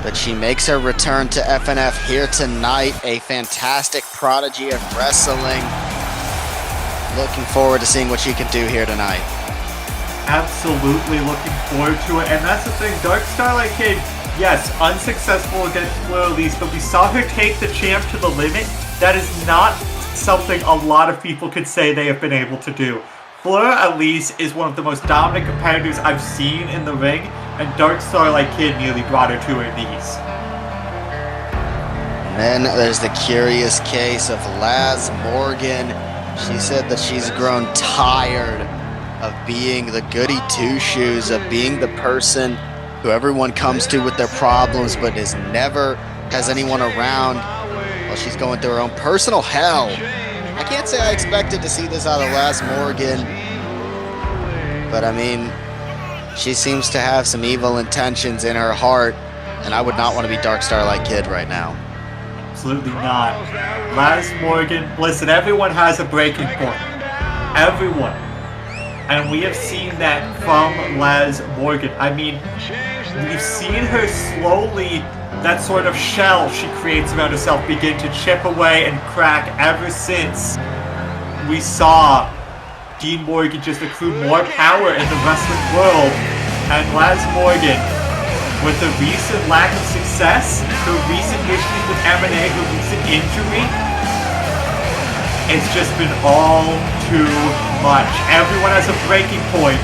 But she makes her return to FNF here tonight. A fantastic prodigy of wrestling. Looking forward to seeing what she can do here tonight. Absolutely looking forward to it. And that's the thing, Dark Starlight Kid, yes, unsuccessful against Fleur Elise, but we saw her take the champ to the limit. That is not something a lot of people could say they have been able to do. Fleur Elise is one of the most dominant competitors I've seen in the ring, and Dark Starlight Kid nearly brought her to her knees. Then there's the curious case of Laz Morgan. She said that she's grown tired of being the goody two-shoes, of being the person who everyone comes to with their problems, but never has anyone around while she's going through her own personal hell. I can't say I expected to see this out of Laz Morgan, but I mean, she seems to have some evil intentions in her heart, and I would not want to be Dark Starlight Kid right now. Absolutely not. Laz Morgan, listen, everyone has a breaking point. Everyone. And we have seen that from Laz Morgan. I mean, we've seen her slowly, that sort of shell she creates around herself, begin to chip away and crack ever since we saw Dean Morgan just accrue more power in the wrestling world. And Laz Morgan, with the recent lack of success, her recent issues with M&A, her recent injury, it's just been all too much. Everyone has a breaking point.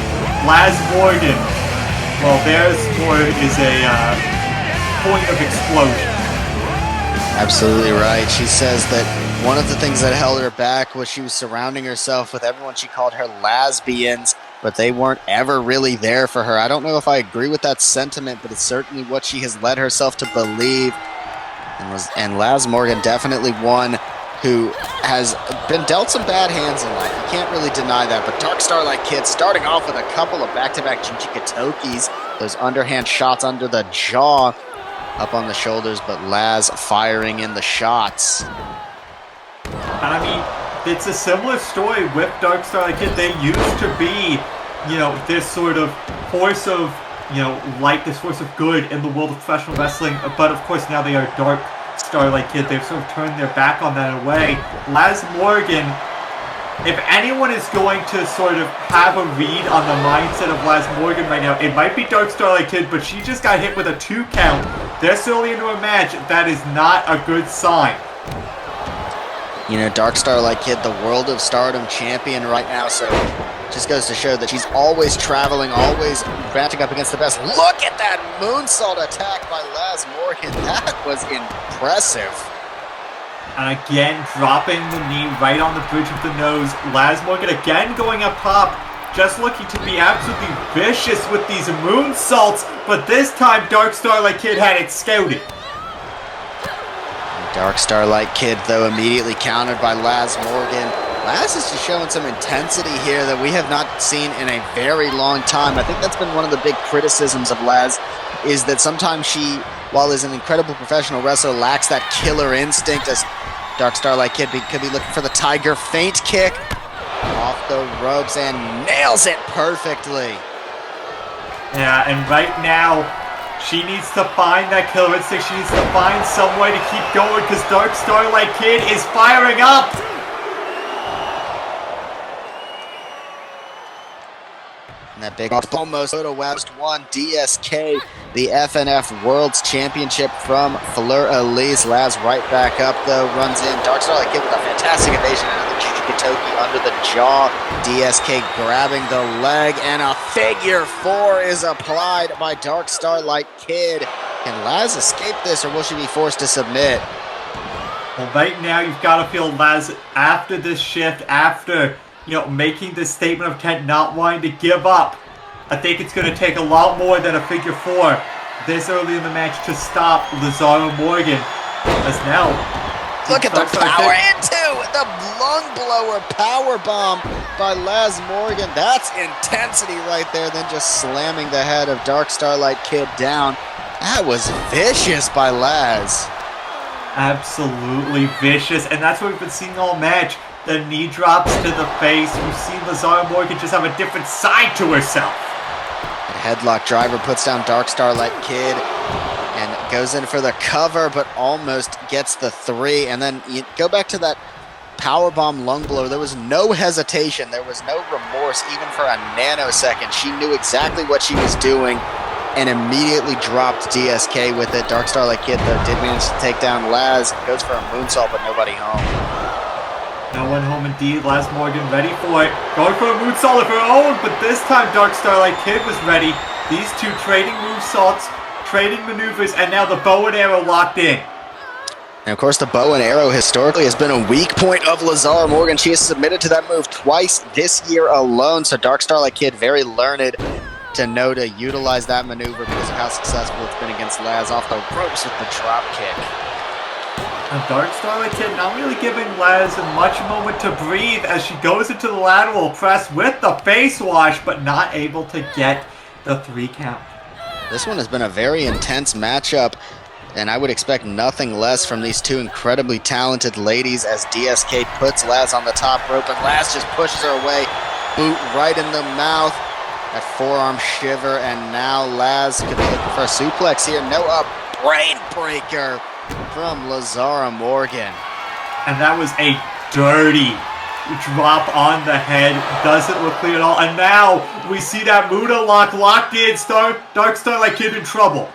Laz Morgan, well, theirs more is a point of explosion. Absolutely right. She says that one of the things that held her back was she was surrounding herself with everyone she called her lesbians, but they weren't ever really there for her. I don't know if I agree with that sentiment, but it's certainly what she has led herself to believe. And Laz Morgan definitely one who has been dealt some bad hands in life. You can't really deny that. But Dark Starlight Kid starting off with a couple of back-to-back Jinchikatokis, those underhand shots under the jaw, up on the shoulders, but Laz firing in the shots. And I mean, it's a similar story with Dark Starlight Kid. They used to be, this sort of force of, like this force of good in the world of professional wrestling. But of course now they are Dark Starlight Kid. They've sort of turned their back on that away. Laz Morgan, if anyone is going to sort of have a read on the mindset of Laz Morgan right now, it might be Dark Starlight Kid, but she just got hit with a 2 count this early into a match. That is not a good sign. Dark Starlight Kid, the World of Stardom champion right now, so just goes to show that she's always traveling, always matching up against the best. Look at that moonsault attack by Laz Morgan. That was impressive. And again, dropping the knee right on the bridge of the nose. Laz Morgan again going up top, just looking to be absolutely vicious with these moonsaults, but this time Dark Starlight Kid had it scouted. Dark Starlight Kid, though, immediately countered by Laz Morgan. Laz is just showing some intensity here that we have not seen in a very long time. I think that's been one of the big criticisms of Laz, is that sometimes she, while is an incredible professional wrestler, lacks that killer instinct, as Dark Starlight Kid could be looking for the Tiger Feint kick. Off the ropes and nails it perfectly. Yeah, and right now, she needs to find that killer instinct. She needs to find some way to keep going, because Dark Starlight Kid is firing up. And that big almost West won DSK, the FNF World's Championship from Fleur Elise. Laz right back up, though, runs in. Dark Starlight Kid with a fantastic evasion into the Jinchikatoki under the jaw. DSK grabbing the leg, and a figure 4 is applied by Dark Starlight Kid. Can Laz escape this, or will she be forced to submit? Well, right now you've got to feel Laz, after this shift, after making this statement of intent, not wanting to give up. I think it's going to take a lot more than a figure 4 this early in the match to stop Lazaro Morgan. As now, look at the power into the lung blower power bomb by Laz Morgan. That's intensity right there. Then just slamming the head of Dark Starlight Kid down. That was vicious by Laz. Absolutely vicious, and that's what we've been seeing all match. The knee drops to the face. We've seen Lazaro Morgan just have a different side to herself. The headlock driver puts down Dark Starlight Kid and goes in for the cover, but almost gets the 3. And then you go back to that powerbomb lung blow. There was no hesitation. There was no remorse, even for a nanosecond. She knew exactly what she was doing and immediately dropped DSK with it. Dark Starlight Kid, though, did manage to take down Laz. Goes for a moonsault, but nobody home. No one home indeed. Laz Morgan ready for it. Going for a moonsault of her own, but this time Dark Starlight Kid was ready. These two trading moonsaults, trading maneuvers, and now the bow and arrow locked in. And of course, the bow and arrow historically has been a weak point of Lazara Morgan. She has submitted to that move twice this year alone. So Dark Starlight Kid, very learned to know to utilize that maneuver because of how successful it's been against Laz off the ropes with the drop kick. And Dark Starlight Kid not really giving Laz much moment to breathe as she goes into the lateral press with the face wash, but not able to get the 3 count. This one has been a very intense matchup, and I would expect nothing less from these two incredibly talented ladies as DSK puts Laz on the top rope, and Laz just pushes her away, boot right in the mouth. That forearm shiver, and now Laz could be looking for a suplex here. No, a brain breaker from Lazara Morgan. And that was a dirty drop on the head. Doesn't look clear at all. And now we see that Muda lock locked in. Dark Starlight Kid in trouble.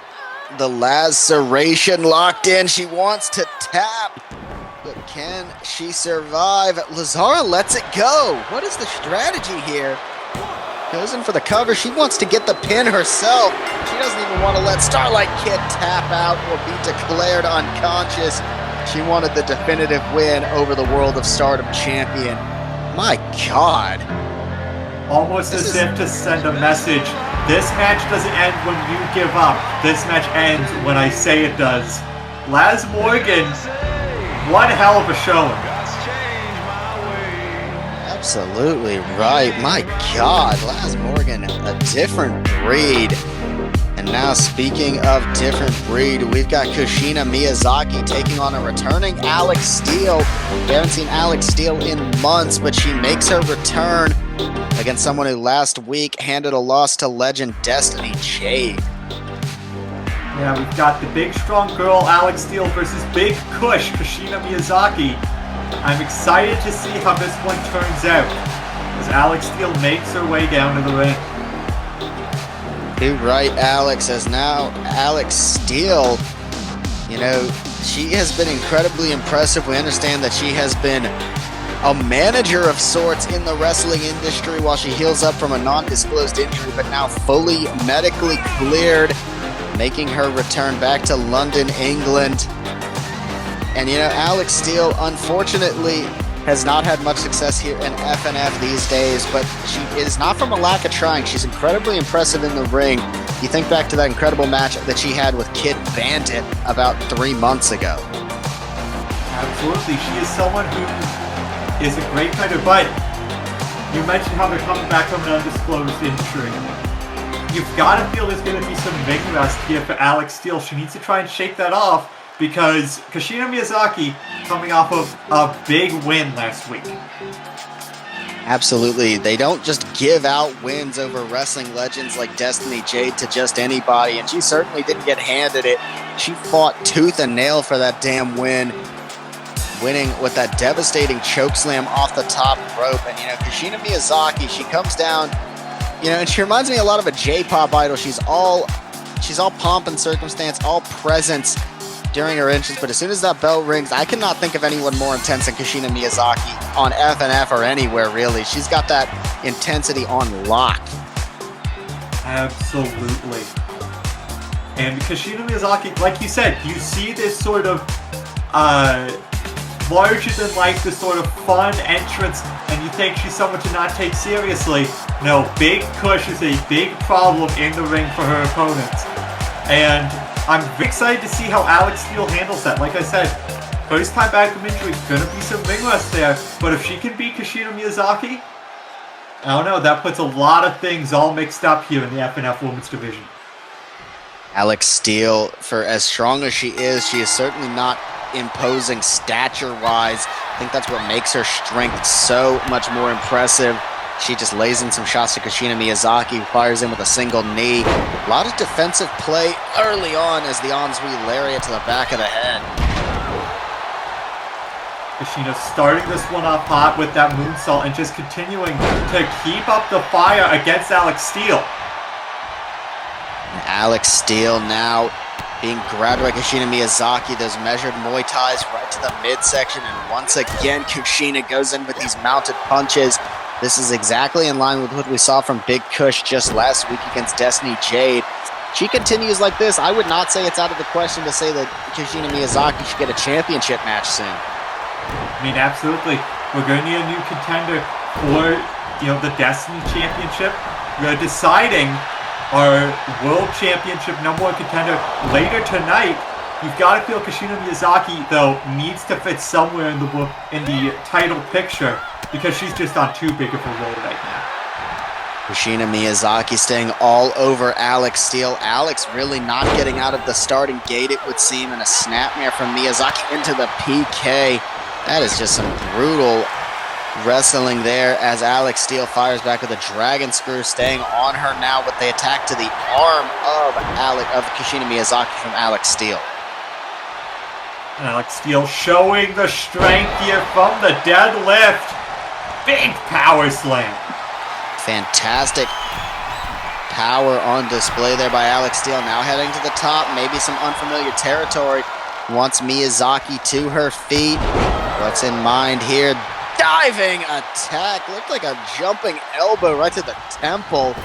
The laceration locked in. She wants to tap, but can she survive? Lazara lets it go. What is the strategy here? Goes in for the cover. She wants to get the pin herself. She doesn't even want to let Starlight Kid tap out or be declared unconscious. She wanted the definitive win over the World of Stardom champion. My God. Almost as if to send a message. This match doesn't end when you give up. This match ends when I say it does. Laz Morgan, one hell of a showing. Absolutely right. My God, Laz Morgan, a different breed. And now, speaking of different breed, we've got Kushina Miyazaki taking on a returning Alex Steele. We haven't seen Alex Steele in months, but she makes her return against someone who last week handed a loss to legend Destiny Jade. Yeah, we've got the big, strong girl Alex Steele versus Big Kush Kushina Miyazaki. I'm excited to see how this one turns out as Alex Steele makes her way down to the ring. You're right, Alex, as now Alex Steele, she has been incredibly impressive. We understand that she has been a manager of sorts in the wrestling industry while she heals up from a non-disclosed injury, but now fully medically cleared, making her return back to London, England. And Alex Steele, unfortunately, has not had much success here in FNF these days, but she is not from a lack of trying. She's incredibly impressive in the ring. You think back to that incredible match that she had with Kid Bandit about 3 months ago. Absolutely. She is someone who is a great fighter, but you mentioned how they're coming back from an undisclosed injury. You've got to feel there's going to be some ring rust here for Alex Steele. She needs to try and shake that off, because Kushina Miyazaki coming off of a big win last week. Absolutely. They don't just give out wins over wrestling legends like Destiny Jade to just anybody, and she certainly didn't get handed it. She fought tooth and nail for that damn win, winning with that devastating chokeslam off the top rope. And, Kushina Miyazaki, she comes down, and she reminds me a lot of a J-pop idol. She's all pomp and circumstance, all presence during her entrance, but as soon as that bell rings, I cannot think of anyone more intense than Kushina Miyazaki on FNF or anywhere, really. She's got that intensity on lock. Absolutely. And Kushina Miyazaki, like you said, you see this sort of larger-than-life, this sort of fun entrance, and you think she's someone to not take seriously. No, Big Kush is a big problem in the ring for her opponents. And I'm very excited to see how Alex Steele handles that. Like I said, first time back from injury, going to be some ring rust there. But if she can beat Kushina Miyazaki, I don't know, that puts a lot of things all mixed up here in the FNF Women's Division. Alex Steele, for as strong as she is certainly not imposing stature-wise. I think that's what makes her strength so much more impressive. She just lays in some shots to Kushina Miyazaki, fires in with a single knee. A lot of defensive play early on as the Onsui lariat to the back of the head. Kushina starting this one off hot with that moonsault and just continuing to keep up the fire against Alex Steele. Alex Steele now being grabbed by Kushina Miyazaki, those measured Muay Thais right to the midsection, and once again Kushina goes in with these mounted punches. This is exactly in line with what we saw from Big Kush just last week against Destiny Jade. she continues like this, I would not say it's out of the question to say that Kushina Miyazaki should get a championship match soon. I mean, absolutely. We're going to need a new contender for, the Destiny Championship. We're deciding our World Championship #1 contender later tonight. You've got to feel Kushina Miyazaki, though, needs to fit somewhere in the title picture because she's just on too big of a roll right now. Kushina Miyazaki staying all over Alex Steele. Alex really not getting out of the starting gate, it would seem, and a snapmare from Miyazaki into the PK. That is just some brutal wrestling there as Alex Steele fires back with a dragon screw, staying on her now with the attack to the arm of Kushina Miyazaki from Alex Steele. Alex Steele showing the strength here from the deadlift. Big power slam. Fantastic power on display there by Alex Steele. Now heading to the top, maybe some unfamiliar territory. Wants Miyazaki to her feet. What's in mind here? Diving attack. Looked like a jumping elbow right to the temple.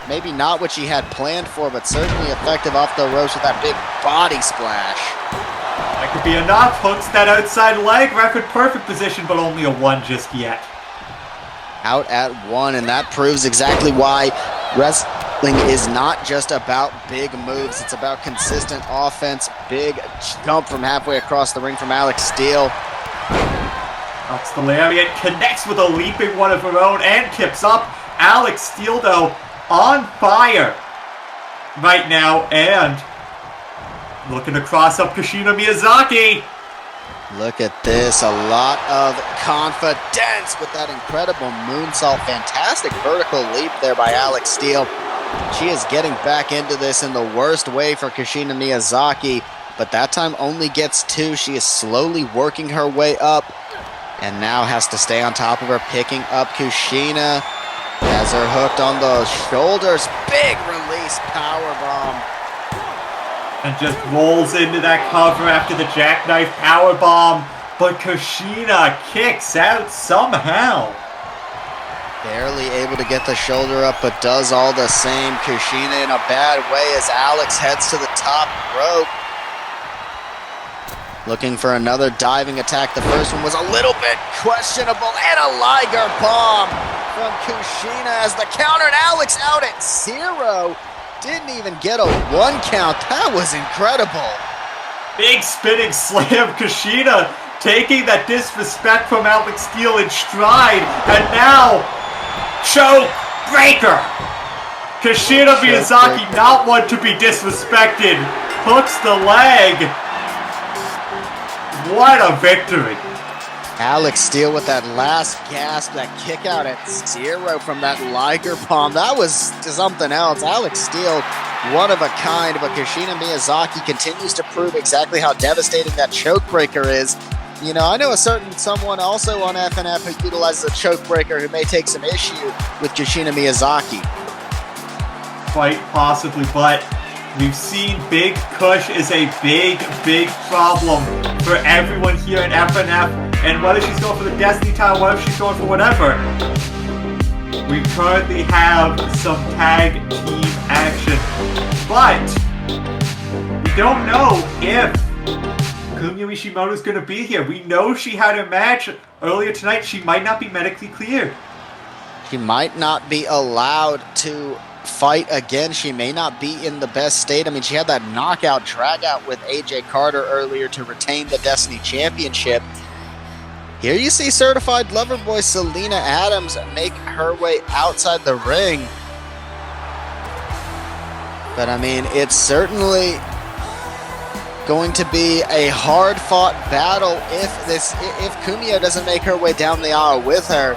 Maybe not what she had planned for, but certainly effective off the ropes with that big body splash. That could be enough. Hooks that outside leg. Ref in perfect position, but only a 1 just yet. Out at 1, and that proves exactly why wrestling is not just about big moves. It's about consistent offense. Big jump from halfway across the ring from Alex Steele. That's the lariat. Connects with a leaping one of her own and tips up. Alex Steele, though, on fire right now, and looking to cross up Kushina Miyazaki. Look at this, a lot of confidence with that incredible moonsault. Fantastic vertical leap there by Alex Steele. She is getting back into this in the worst way for Kushina Miyazaki, but that time only gets 2. She is slowly working her way up and now has to stay on top of her, picking up Kushina. Has her hooked on the shoulders. Big release powerbomb. And just rolls into that cover after the jackknife powerbomb. But Kushina kicks out somehow. Barely able to get the shoulder up, but does all the same. Kushina in a bad way as Alex heads to the top rope. Looking for another diving attack. The first one was a little bit questionable. And a Liger bomb from Kushina as the counter. And Alex out at 0. Didn't even get a 1 count. That was incredible. Big spinning slam. Kushina taking that disrespect from Alex Steele in stride. And now, choke breaker. Kushina Miyazaki, not one to be disrespected. Hooks the leg. What a victory. Alex Steele with that last gasp, that kick out at 0 from that Liger bomb. That was something else. Alex Steele, one of a kind, but Kushina Miyazaki continues to prove exactly how devastating that choke breaker is. I know a certain someone also on FNF who utilizes a choke breaker who may take some issue with Kushina Miyazaki. Quite possibly, but we've seen Big Kush is a big, big problem for everyone here in FNF. And whether she's going for the Destiny title, whether she's going for whatever, we currently have some tag team action. But we don't know if Kumiya Ishimoto is going to be here. We know she had a match earlier tonight. She might not be medically cleared. She might not be allowed to fight again. She may not be in the best state. I mean, she had that knockout dragout with AJ Carter earlier to retain the Destiny Championship. Here you see certified lover boy Selena Adams make her way outside the ring. But I mean, it's certainly going to be a hard-fought battle if Kumiya doesn't make her way down the aisle with her.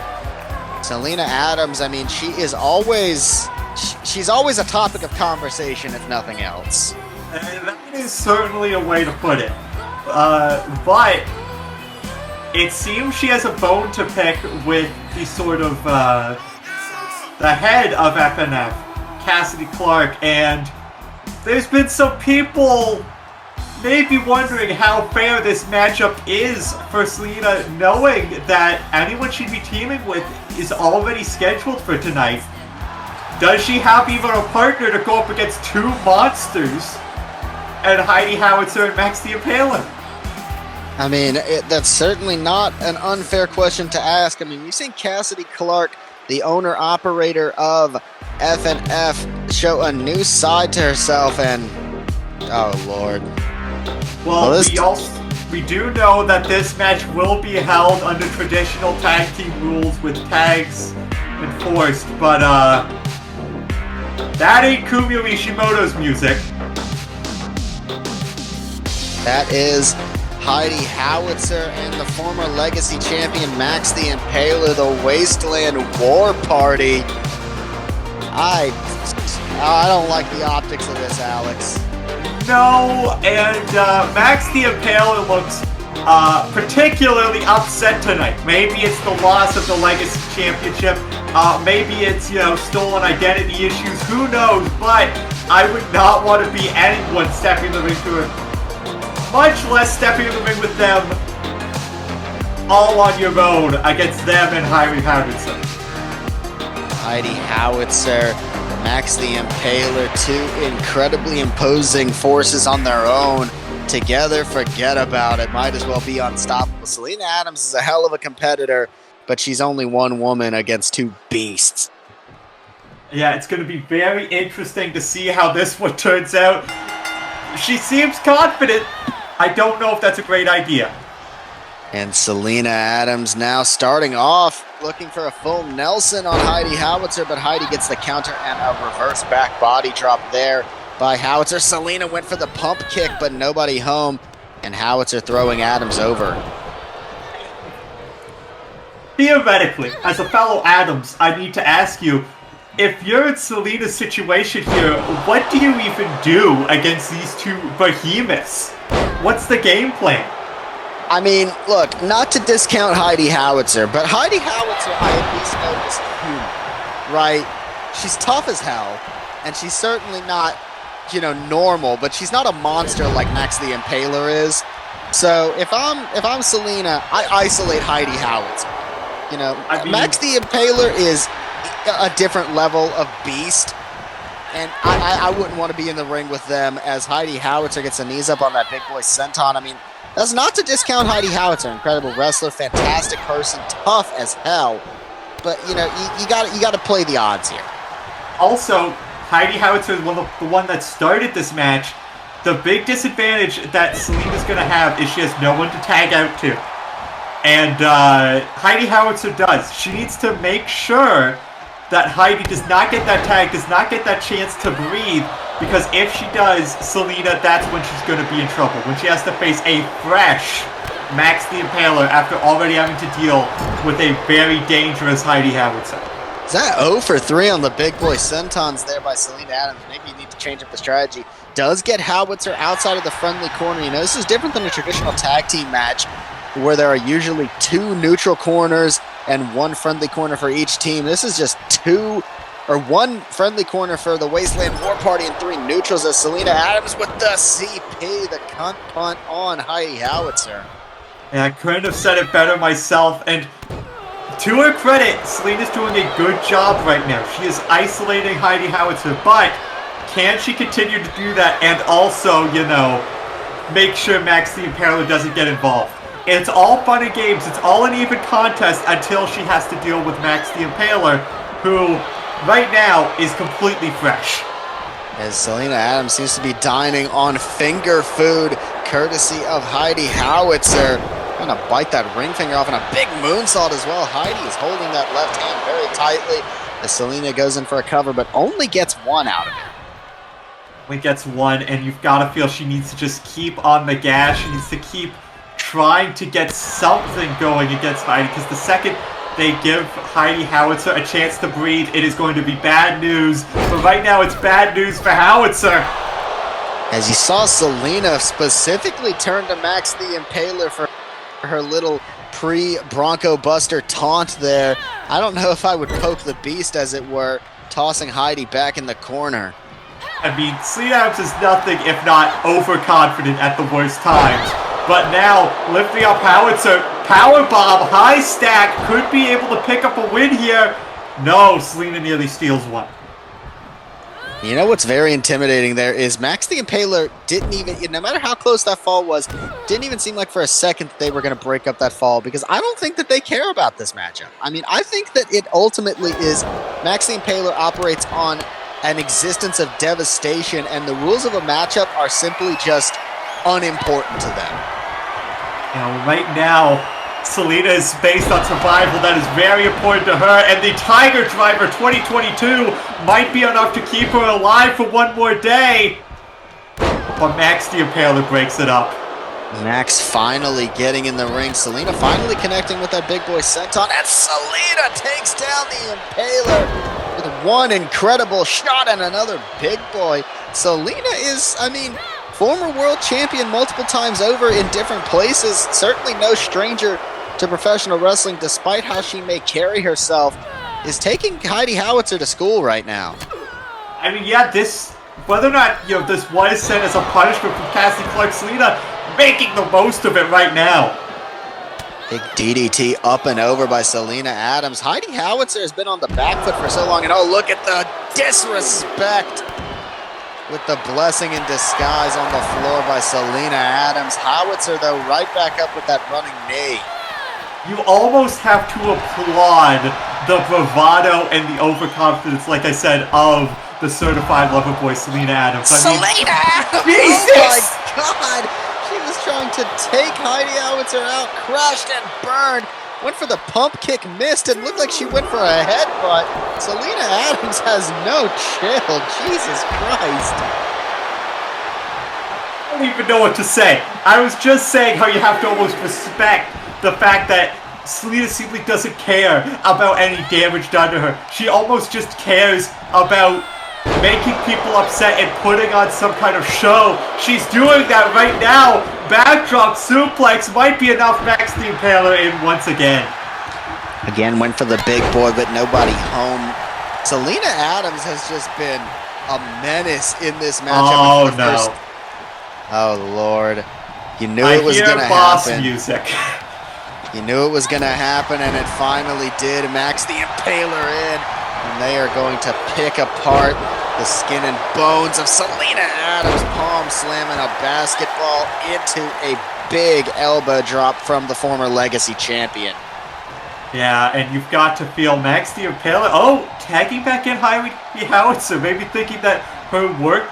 Selena Adams, I mean, she's always a topic of conversation, if nothing else. And that is certainly a way to put it. But it seems she has a bone to pick with the sort of the head of FNF, Cassidy Clark, and there's been some people maybe wondering how fair this matchup is for Selena, knowing that anyone she'd be teaming with is already scheduled for tonight. Does she have even a partner to go up against two monsters and Heidi Howitzer and Max the Impaler? I mean, that's certainly not an unfair question to ask. I mean, you've seen Cassidy Clark, the owner-operator of FNF, show a new side to herself, and oh Lord. Well, we do know that this match will be held under traditional tag team rules with tags enforced, but that ain't Kumiyo Ishimoto's music. That is Heidi Howitzer and the former Legacy champion Max the Impaler, the Wasteland War Party. I don't like the optics of this, Alex. No, and Max the Impaler looks particularly upset tonight. Maybe it's the loss of the Legacy Championship. Maybe it's, stolen identity issues. Who knows? But I would not want to be anyone stepping in the ring to her. Much less stepping in the ring with them all on your own against them and Heidi Howitzer. Heidi Howitzer, Max the Impaler, two incredibly imposing forces on their own. Together, forget about it. Might as well be unstoppable. Selena Adams is a hell of a competitor, but she's only one woman against two beasts. Yeah, it's going to be very interesting to see how this one turns out. She seems confident. I don't know if that's a great idea. And Selena Adams now starting off, looking for a full Nelson on Heidi Howitzer, but Heidi gets the counter and a reverse back body drop there by Howitzer. Selena went for the pump kick, but nobody home, and Howitzer throwing Adams over. Theoretically, as a fellow Adams, I need to ask you, if you're in Selena's situation here, what do you even do against these two behemoths? What's the game plan? I mean, look, not to discount Heidi Howitzer, but Heidi Howitzer, I at least noticed human, right? She's tough as hell, and she's certainly not, normal, but she's not a monster like Max the Impaler is. So if I'm Selena, I isolate Heidi Howitzer. Max the Impaler is a different level of beast, and I wouldn't want to be in the ring with them as Heidi Howitzer gets the knees up on that big boy senton. I mean, that's not to discount Heidi Howitzer, incredible wrestler, fantastic person, tough as hell, but you got to play the odds here. Also, Heidi Howitzer is the one that started this match. The big disadvantage that Selena's going to have is she has no one to tag out to. And Heidi Howitzer does. She needs to make sure that Heidi does not get that tag, does not get that chance to breathe, because if she does, Selena, that's when she's going to be in trouble. When she has to face a fresh Max the Impaler after already having to deal with a very dangerous Heidi Howitzer. Is that 0 for 3 on the big boy sentons there by Selena Adams? Maybe you need to change up the strategy. Does get Howitzer outside of the friendly corner. This is different than a traditional tag team match where there are usually two neutral corners and one friendly corner for each team. This is just one friendly corner for the Wasteland War Party and 3 neutrals as Selena Adams with the CP, the cunt punt on Heidi Howitzer. Yeah, I couldn't have said it better myself, and to her credit, Selena's doing a good job right now. She is isolating Heidi Howitzer, but can she continue to do that and also, make sure Max the Impaler doesn't get involved? It's all fun and games. It's all an even contest until she has to deal with Max the Impaler, who right now is completely fresh. As Selena Adams seems to be dining on finger food, courtesy of Heidi Howitzer. Trying to bite that ring finger off and a big moonsault as well. Heidi is holding that left hand very tightly as Selena goes in for a cover, but only gets one out of it. Only gets one, and you've got to feel she needs to just keep on the gas. She needs to keep trying to get something going against Heidi, because the second they give Heidi Howitzer a chance to breathe, it is going to be bad news. But right now, it's bad news for Howitzer. As you saw Selena specifically turn to Max the Impaler for her little pre-Bronco Buster taunt there. I don't know if I would poke the beast, as it were, tossing Heidi back in the corner. I mean, Selena Adams is nothing if not overconfident at the worst times. But now, lifting up Howitzer, powerbomb, high stack, could be able to pick up a win here. No, Selena nearly steals one. You know what's very intimidating there is Max the Impaler didn't even, no matter how close that fall was, didn't even seem like for a second that they were going to break up that fall, because I don't think that they care about this matchup. I mean, I think that it ultimately is Max the Impaler operates on an existence of devastation, and the rules of a matchup are simply just unimportant to them. Right now, Selena is based on survival. That is very important to her. And the Tiger Driver 2022 might be enough to keep her alive for one more day. But Max the Impaler breaks it up. Max finally getting in the ring. Selena finally connecting with that big boy senton. And Selena takes down the Impaler with one incredible shot and another big boy. Selena is, I mean, former world champion multiple times over in different places. Certainly no stranger to professional wrestling, despite how she may carry herself, is taking Heidi Howitzer to school right now. I mean, yeah, this, whether or not, this was sent as a punishment from Cassie Clark, Selena making the most of it right now. Big DDT up and over by Selena Adams. Heidi Howitzer has been on the back foot for so long, and oh, look at the disrespect with the blessing in disguise on the floor by Selena Adams. Howitzer, though, right back up with that running knee. You almost have to applaud the bravado and the overconfidence, like I said, of the certified lover boy, Selena Adams. Selena Adams! Jesus! Oh my God! She was trying to take Heidi Howitzer out, crashed and burned, went for the pump kick, missed, and looked like she went for a headbutt. Selena Adams has no chill. Jesus Christ. I don't even know what to say. I was just saying how you have to almost respect the fact that Selena simply doesn't care about any damage done to her. She almost just cares about making people upset and putting on some kind of show. She's doing that right now. Backdrop suplex might be enough. Max the Impaler in once again. Again, went for the big boy, but nobody home. Selena Adams has just been a menace in this matchup. Oh, no. Oh, Lord. You knew it was going to happen. Music. You knew it was going to happen, and it finally did. Max the Impaler in, and they are going to pick apart the skin and bones of Selena Adams, palm slamming a basketball into a big elbow drop from the former Legacy champion. Yeah, and you've got to feel Max the Impaler. Oh, tagging back in Heidi Howitzer, maybe thinking that her work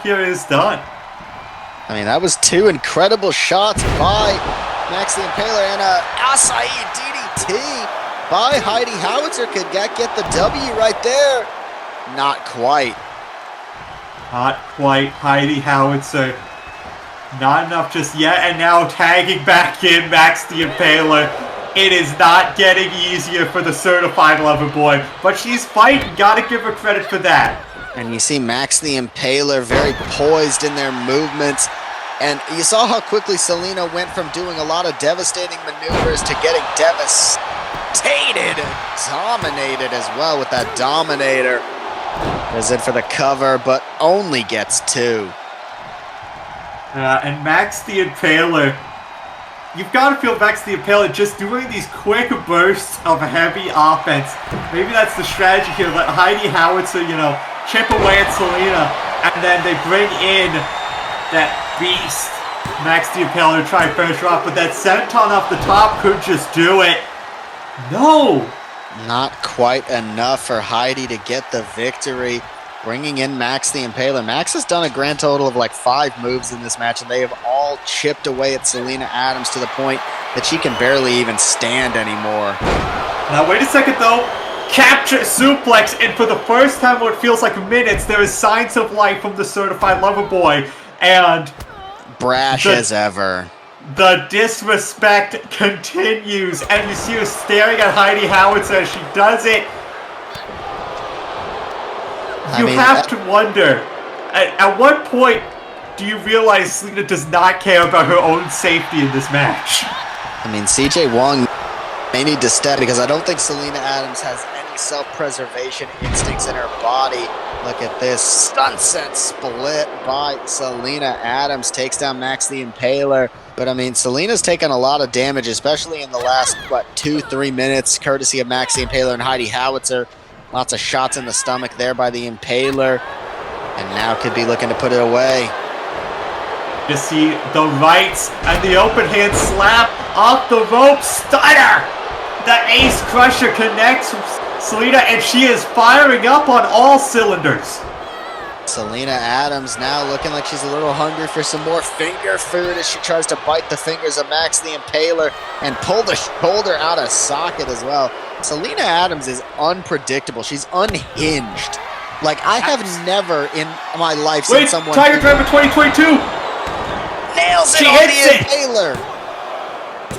here is done. I mean, that was two incredible shots by Max the Impaler, and a acai DDT by Heidi Howitzer could get the W right there. Not quite. Not quite. Heidi Howitzer. Not enough just yet, and now tagging back in Max the Impaler. It is not getting easier for the certified lover boy, but she's fighting. Gotta give her credit for that. And you see Max the Impaler very poised in their movements. And you saw how quickly Selena went from doing a lot of devastating maneuvers to getting devastated, dominated as well with that Dominator. Goes in for the cover, but only gets two. And Max the Impaler, you've got to feel Max the Impaler just doing these quick bursts of heavy offense. Maybe that's the strategy here. Let Heidi Howitzer, chip away at Selena, and then they bring in that beast, Max the Impaler, to try and finish her off, but that senton off the top could just do it. No! Not quite enough for Heidi to get the victory, bringing in Max the Impaler. Max has done a grand total of like 5 moves in this match, and they have all chipped away at Selena Adams to the point that she can barely even stand anymore. Now wait a second though. Capture suplex, and for the first time what feels like minutes, there is signs of life from the certified lover boy. And brash as ever. The disrespect continues, and you see her staring at Heidi Howitzer as she does it. You have to wonder, at what point do you realize Selena does not care about her own safety in this match? I mean, CJ Wong may need to step, because I don't think Selena Adams has any self-preservation instincts in her body. Look at this sunset split by Selena Adams. Takes down Max the Impaler. But, I mean, Selena's taken a lot of damage, especially in the last, 2-3 minutes, courtesy of Max the Impaler and Heidi Howitzer. Lots of shots in the stomach there by the Impaler. And now could be looking to put it away. You see the rights and the open hand slap off the rope. Stunner! The Ace Crusher connects Selena, and she is firing up on all cylinders. Selena Adams now looking like she's a little hungry for some more finger food as she tries to bite the fingers of Max the Impaler and pull the shoulder out of socket as well. Selena Adams is unpredictable. She's unhinged. Like, I have never in my life seen someone... Tiger Driver 2022! Nails it on the Impaler!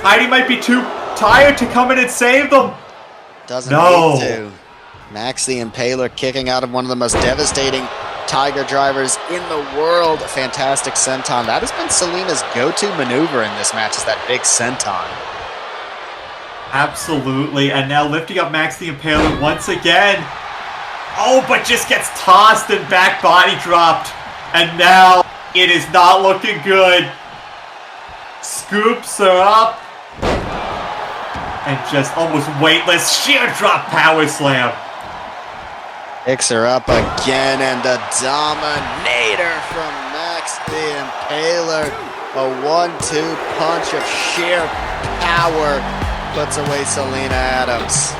Heidi might be too tired to come in and save them. Doesn't need to. Max the Impaler kicking out of one of the most devastating Tiger drivers in the world. Fantastic senton. That has been Selena's go-to maneuver in this match, is that big senton. Absolutely. And now lifting up Max the Impaler once again. Oh, but just gets tossed and back body dropped. And now it is not looking good. Scoops her up. And just almost weightless sheer drop power slam. Picks her up again, and the Dominator from Max the Impaler. A 1-2 punch of sheer power puts away Selena Adams.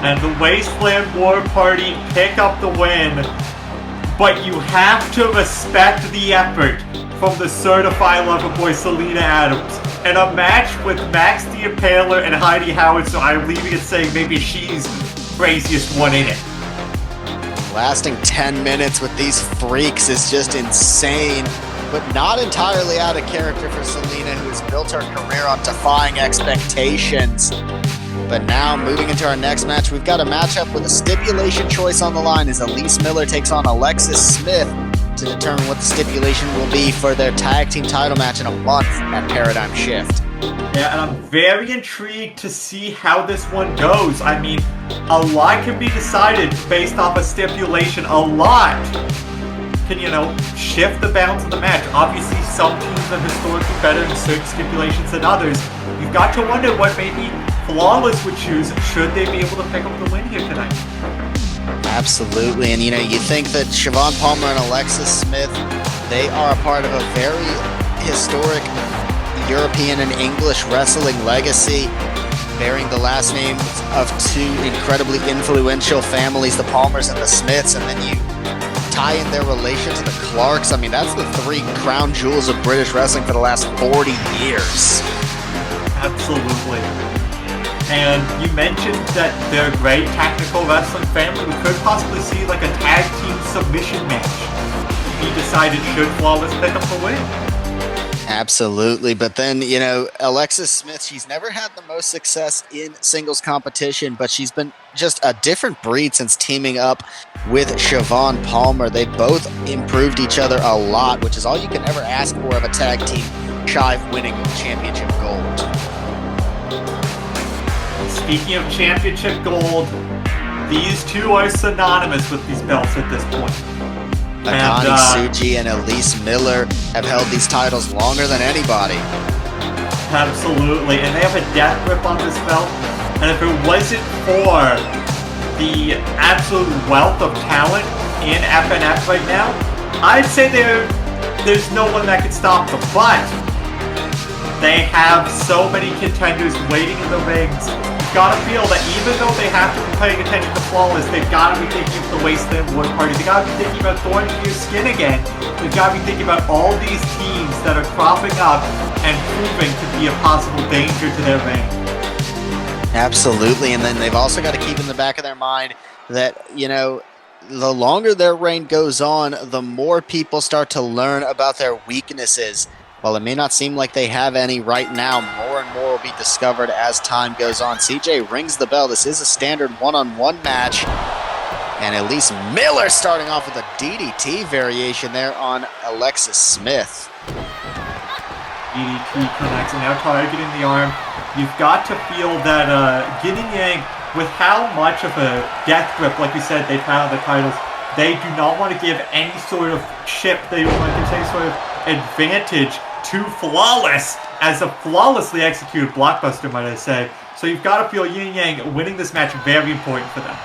And the Wasteland War Party pick up the win. But you have to respect the effort from the certified lover boy Selena Adams. In a match with Max the Impaler and Heidi Howard, so I'm leaving it saying maybe she's craziest one in it. Lasting 10 minutes with these freaks is just insane, but not entirely out of character for Selena, who has built her career on defying expectations. But now, moving into our next match, we've got a matchup with a stipulation choice on the line as Elise Miller takes on Alexis Smith to determine what the stipulation will be for their tag team title match in a month at Paradigm Shift. Yeah, and I'm very intrigued to see how this one goes. I mean, a lot can be decided based off a stipulation. A lot can, shift the balance of the match. Obviously, some teams are historically better in certain stipulations than others. You've got to wonder what maybe Flawless would choose should they be able to pick up the win here tonight. Absolutely, and you think that Siobhan Palmer and Alexis Smith, they are a part of a very historic European and English wrestling legacy, bearing the last names of two incredibly influential families, the Palmers and the Smiths, and then you tie in their relation to the Clarks. I mean, that's the three crown jewels of British wrestling for the last 40 years. Absolutely. And you mentioned that they're a great technical wrestling family. We could possibly see like a tag team submission match. He decided should Flawless pick up the win. Absolutely, but then, Alexis Smith, she's never had the most success in singles competition, but she's been just a different breed since teaming up with Siobhan Palmer. They both improved each other a lot, which is all you can ever ask for of a tag team shy of winning championship gold. Speaking of championship gold, these two are synonymous with these belts at this point. Akane Tsuji and Elise Miller have held these titles longer than anybody. Absolutely, and they have a death grip on this belt. And if it wasn't for the absolute wealth of talent in FNF right now, I'd say there's no one that could stop them. But they have so many contenders waiting in the rings. You've got to feel that even though they have to be paying attention to Flawless, they've got to be thinking of the Wasteland War Party. They've got to be thinking about Thorn in Your Skin again. They've got to be thinking about all these teams that are cropping up and proving to be a possible danger to their reign. Absolutely, and then they've also got to keep in the back of their mind that, the longer their reign goes on, the more people start to learn about their weaknesses. While it may not seem like they have any right now, more and more will be discovered as time goes on. CJ rings the bell. This is a standard one-on-one match. And Elise Miller starting off with a DDT variation there on Alexis Smith. DDT connects and now targeting the arm. You've got to feel that Yin and Yang, with how much of a death grip, like we said, they've had on the titles, they do not want to give any sort of chip. They don't want to give any sort of advantage to Flawless as a flawlessly executed blockbuster, might I say. So you've got to feel Yin and Yang winning this match very important for them.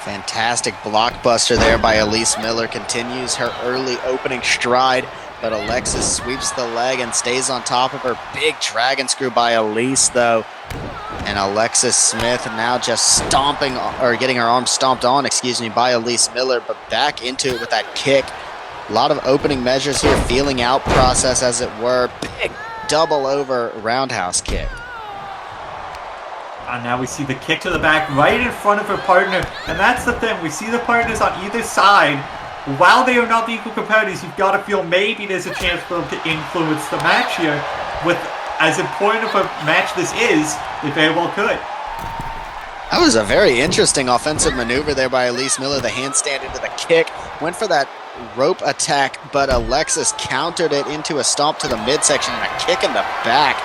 Fantastic blockbuster there by Elise Miller. Continues her early opening stride, but Alexis sweeps the leg and stays on top of her. Big dragon screw by Elise, though. And Alexis Smith now just stomping, or getting her arm stomped on, by Elise Miller, but back into it with that kick. A lot of opening measures here, feeling out process, as it were. Big double over roundhouse kick. And now we see the kick to the back right in front of her partner. And that's the thing. We see the partners on either side. While they are not the equal competitors, you've got to feel maybe there's a chance for them to influence the match here. With as important of a match this is, they very well could. That was a very interesting offensive maneuver there by Elise Miller. The handstand into the kick. Went for that rope attack, but Alexis countered it into a stomp to the midsection and a kick in the back.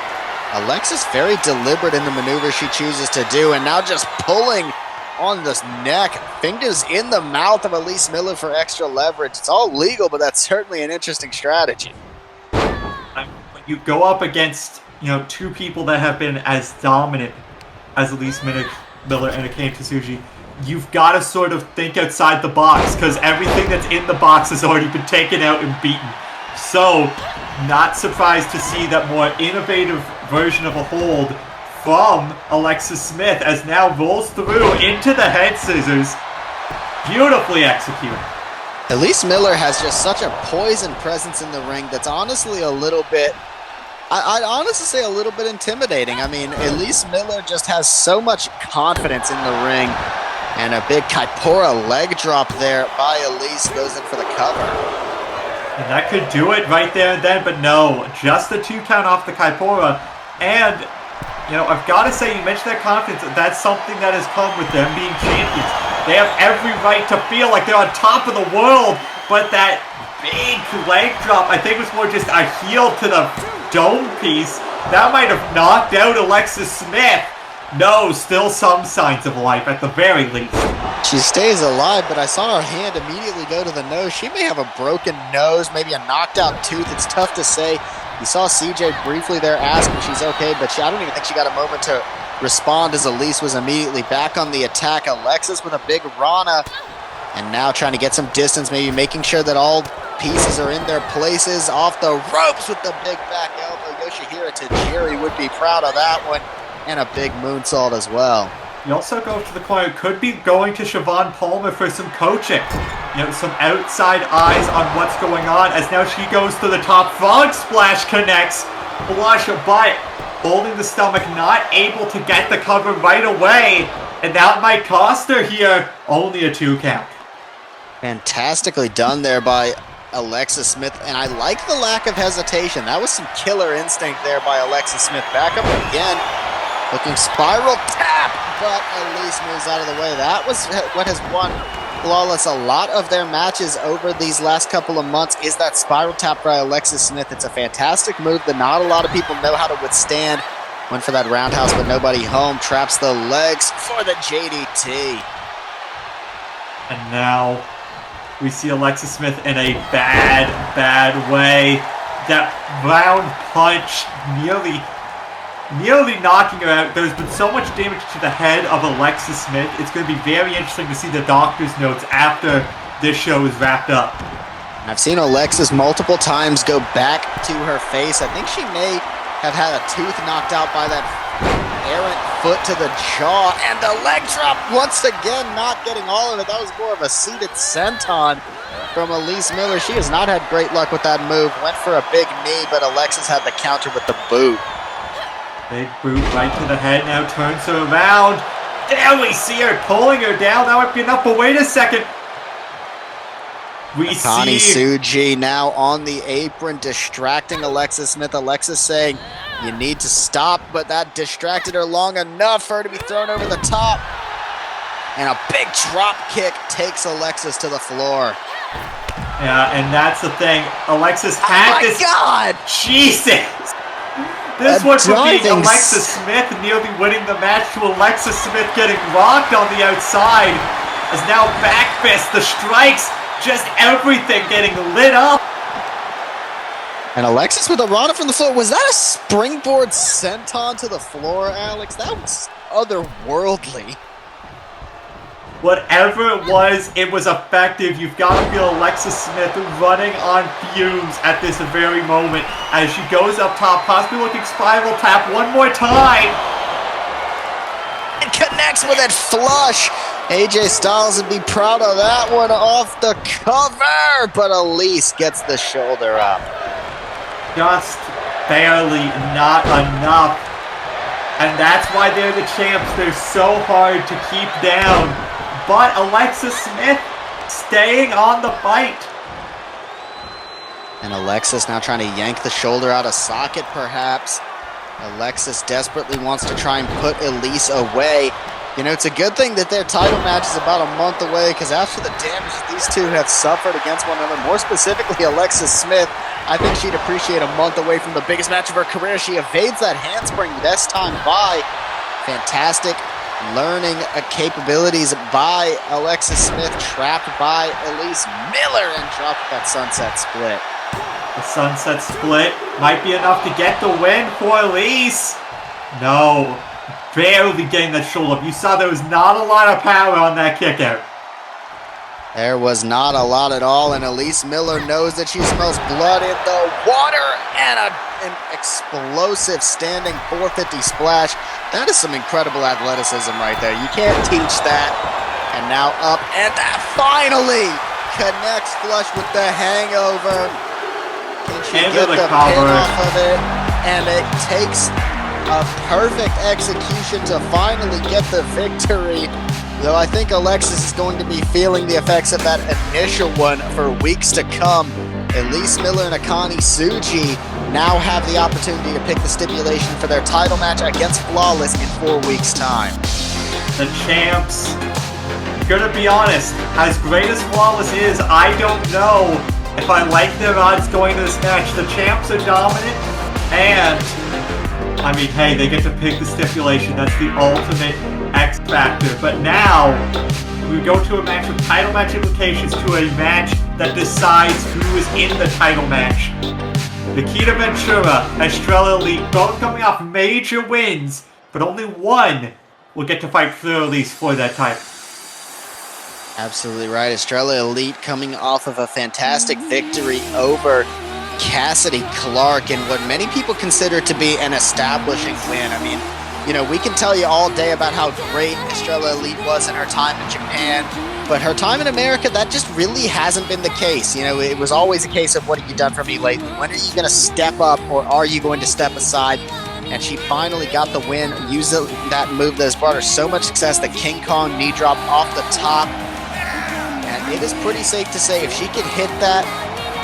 Alexis very deliberate in the maneuver she chooses to do, and now just pulling on this neck, fingers in the mouth of Elise Miller for extra leverage. It's all legal, but that's certainly an interesting strategy. When you go up against, two people that have been as dominant as Elise Miller and Akane Tsuji, you've got to sort of think outside the box, because everything that's in the box has already been taken out and beaten. So, not surprised to see that more innovative version of a hold from Alexis Smith as now rolls through into the head scissors. Beautifully executed. Elise Miller has just such a poison presence in the ring that's honestly a little bit, I'd honestly say a little bit intimidating. I mean, Elise Miller just has so much confidence in the ring, and a big Kaipora leg drop there by Elise goes in for the cover. And that could do it right there and then, but no, just the 2 count off the Kaipora. And, I've got to say, you mentioned that confidence. That's something that has come with them being champions. They have every right to feel like they're on top of the world, but that big leg drop, I think, was more just a heel to the dome piece. That might have knocked out Alexis Smith. No, still some signs of life at the very least. She stays alive, but I saw her hand immediately go to the nose. She may have a broken nose, maybe a knocked out tooth. It's tough to say. You saw CJ briefly there asking if she's okay, but I don't even think she got a moment to respond as Elise was immediately back on the attack. Alexis with a big Rana, and now trying to get some distance, maybe making sure that all pieces are in their places. Off the ropes with the big back elbow. Yoshihira Tajiri would be proud of that one. And a big moonsault as well. You also go to the corner. Could be going to Siobhan Palmer for some coaching. Some outside eyes on what's going on. As now she goes to the top. Frog splash connects. Blush, but holding the stomach, not able to get the cover right away. And that might cost her here. Only a 2 count. Fantastically done there by Alexis Smith, and I like the lack of hesitation. That was some killer instinct there by Alexis Smith. Back up again. Looking spiral tap, but Elise moves out of the way. That was what has won Flawless a lot of their matches over these last couple of months, is that spiral tap by Alexis Smith. It's a fantastic move that not a lot of people know how to withstand. Went for that roundhouse, but nobody home. Traps the legs for the JDT. And now we see Alexis Smith in a bad way. That round punch nearly knocking her out. There's been so much damage to the head of Alexis Smith. It's going to be very interesting to see the doctor's notes after this show is wrapped up. I've seen Alexis multiple times go back to her face. I think she may have had a tooth knocked out by that errant foot to the jaw. And the leg drop once again, not getting all of it. That was more of a seated senton from Elise Miller. She has not had great luck with that move. Went for a big knee, but Alexis had the counter with the boot. Big boot right to the head, now turns her around. There we see her pulling her down. That might be enough, but wait a second. Akane Tsuji now on the apron, distracting Alexis Smith. Alexis saying, you need to stop, but that distracted her long enough for her to be thrown over the top. And a big drop kick takes Alexis to the floor. Yeah, and that's the thing. Alexis had this. Oh my God! Jesus! This one from being Alexis Smith nearly winning the match to Alexis Smith getting rocked on the outside. As now back fist, the strikes, just everything getting lit up. And Alexis with a Rana from the floor. Was that a springboard senton to the floor, Alex? That was otherworldly. Whatever it was effective. You've got to feel Alexis Smith running on fumes at this very moment as she goes up top, possibly looking spiral tap one more time. It connects with it flush. AJ Styles would be proud of that one off the cover, but Elise gets the shoulder up. Just barely, not enough. And that's why they're the champs. They're so hard to keep down. But Alexis Smith staying on the fight. And Alexis now trying to yank the shoulder out of socket, perhaps. Alexis desperately wants to try and put Elise away. You know, it's a good thing that their title match is about a month away, because after the damage that these two have suffered against one another, more specifically Alexis Smith, I think she'd appreciate a month away from the biggest match of her career. She evades that handspring this time by fantastic learning capabilities by Alexis Smith, trapped by Elise Miller, and dropped that sunset split. The sunset split might be enough to get the win for Elise. No. Barely getting that shoulder up. You saw there was not a lot of power on that kick out. There was not a lot at all, and Elise Miller knows that she smells blood in the water, and an explosive standing 450 splash. That is some incredible athleticism right there. You can't teach that. And now up, and that finally connects flush with the hangover. Can she get the pin off of it? And it takes a perfect execution to finally get the victory. Though I think Alexis is going to be feeling the effects of that initial one for weeks to come. Elise Miller and Akane Tsuji now have the opportunity to pick the stipulation for their title match against Flawless in 4 weeks' time. The champs, gonna be honest, as great as Flawless is, I don't know if I like their odds going to this match. The champs are dominant, and I mean, hey, they get to pick the stipulation. That's the ultimate X factor. But now, we go to a match with title match implications, to a match that decides who is in the title match. Nikita Ventura, Estrella Elite, both coming off major wins, but only one will get to fight for Elise for that title. Absolutely right. Estrella Elite coming off of a fantastic victory over Cassidy Clark in what many people consider to be an establishing win. I mean, you know, we can tell you all day about how great Estrella Elite was in her time in Japan, but her time in America, that just really hasn't been the case. You know, it was always a case of, what have you done for me lately? When are you going to step up, or are you going to step aside? And she finally got the win, used that move that has brought her so much success, the King Kong knee drop off the top. And it is pretty safe to say, if she could hit that,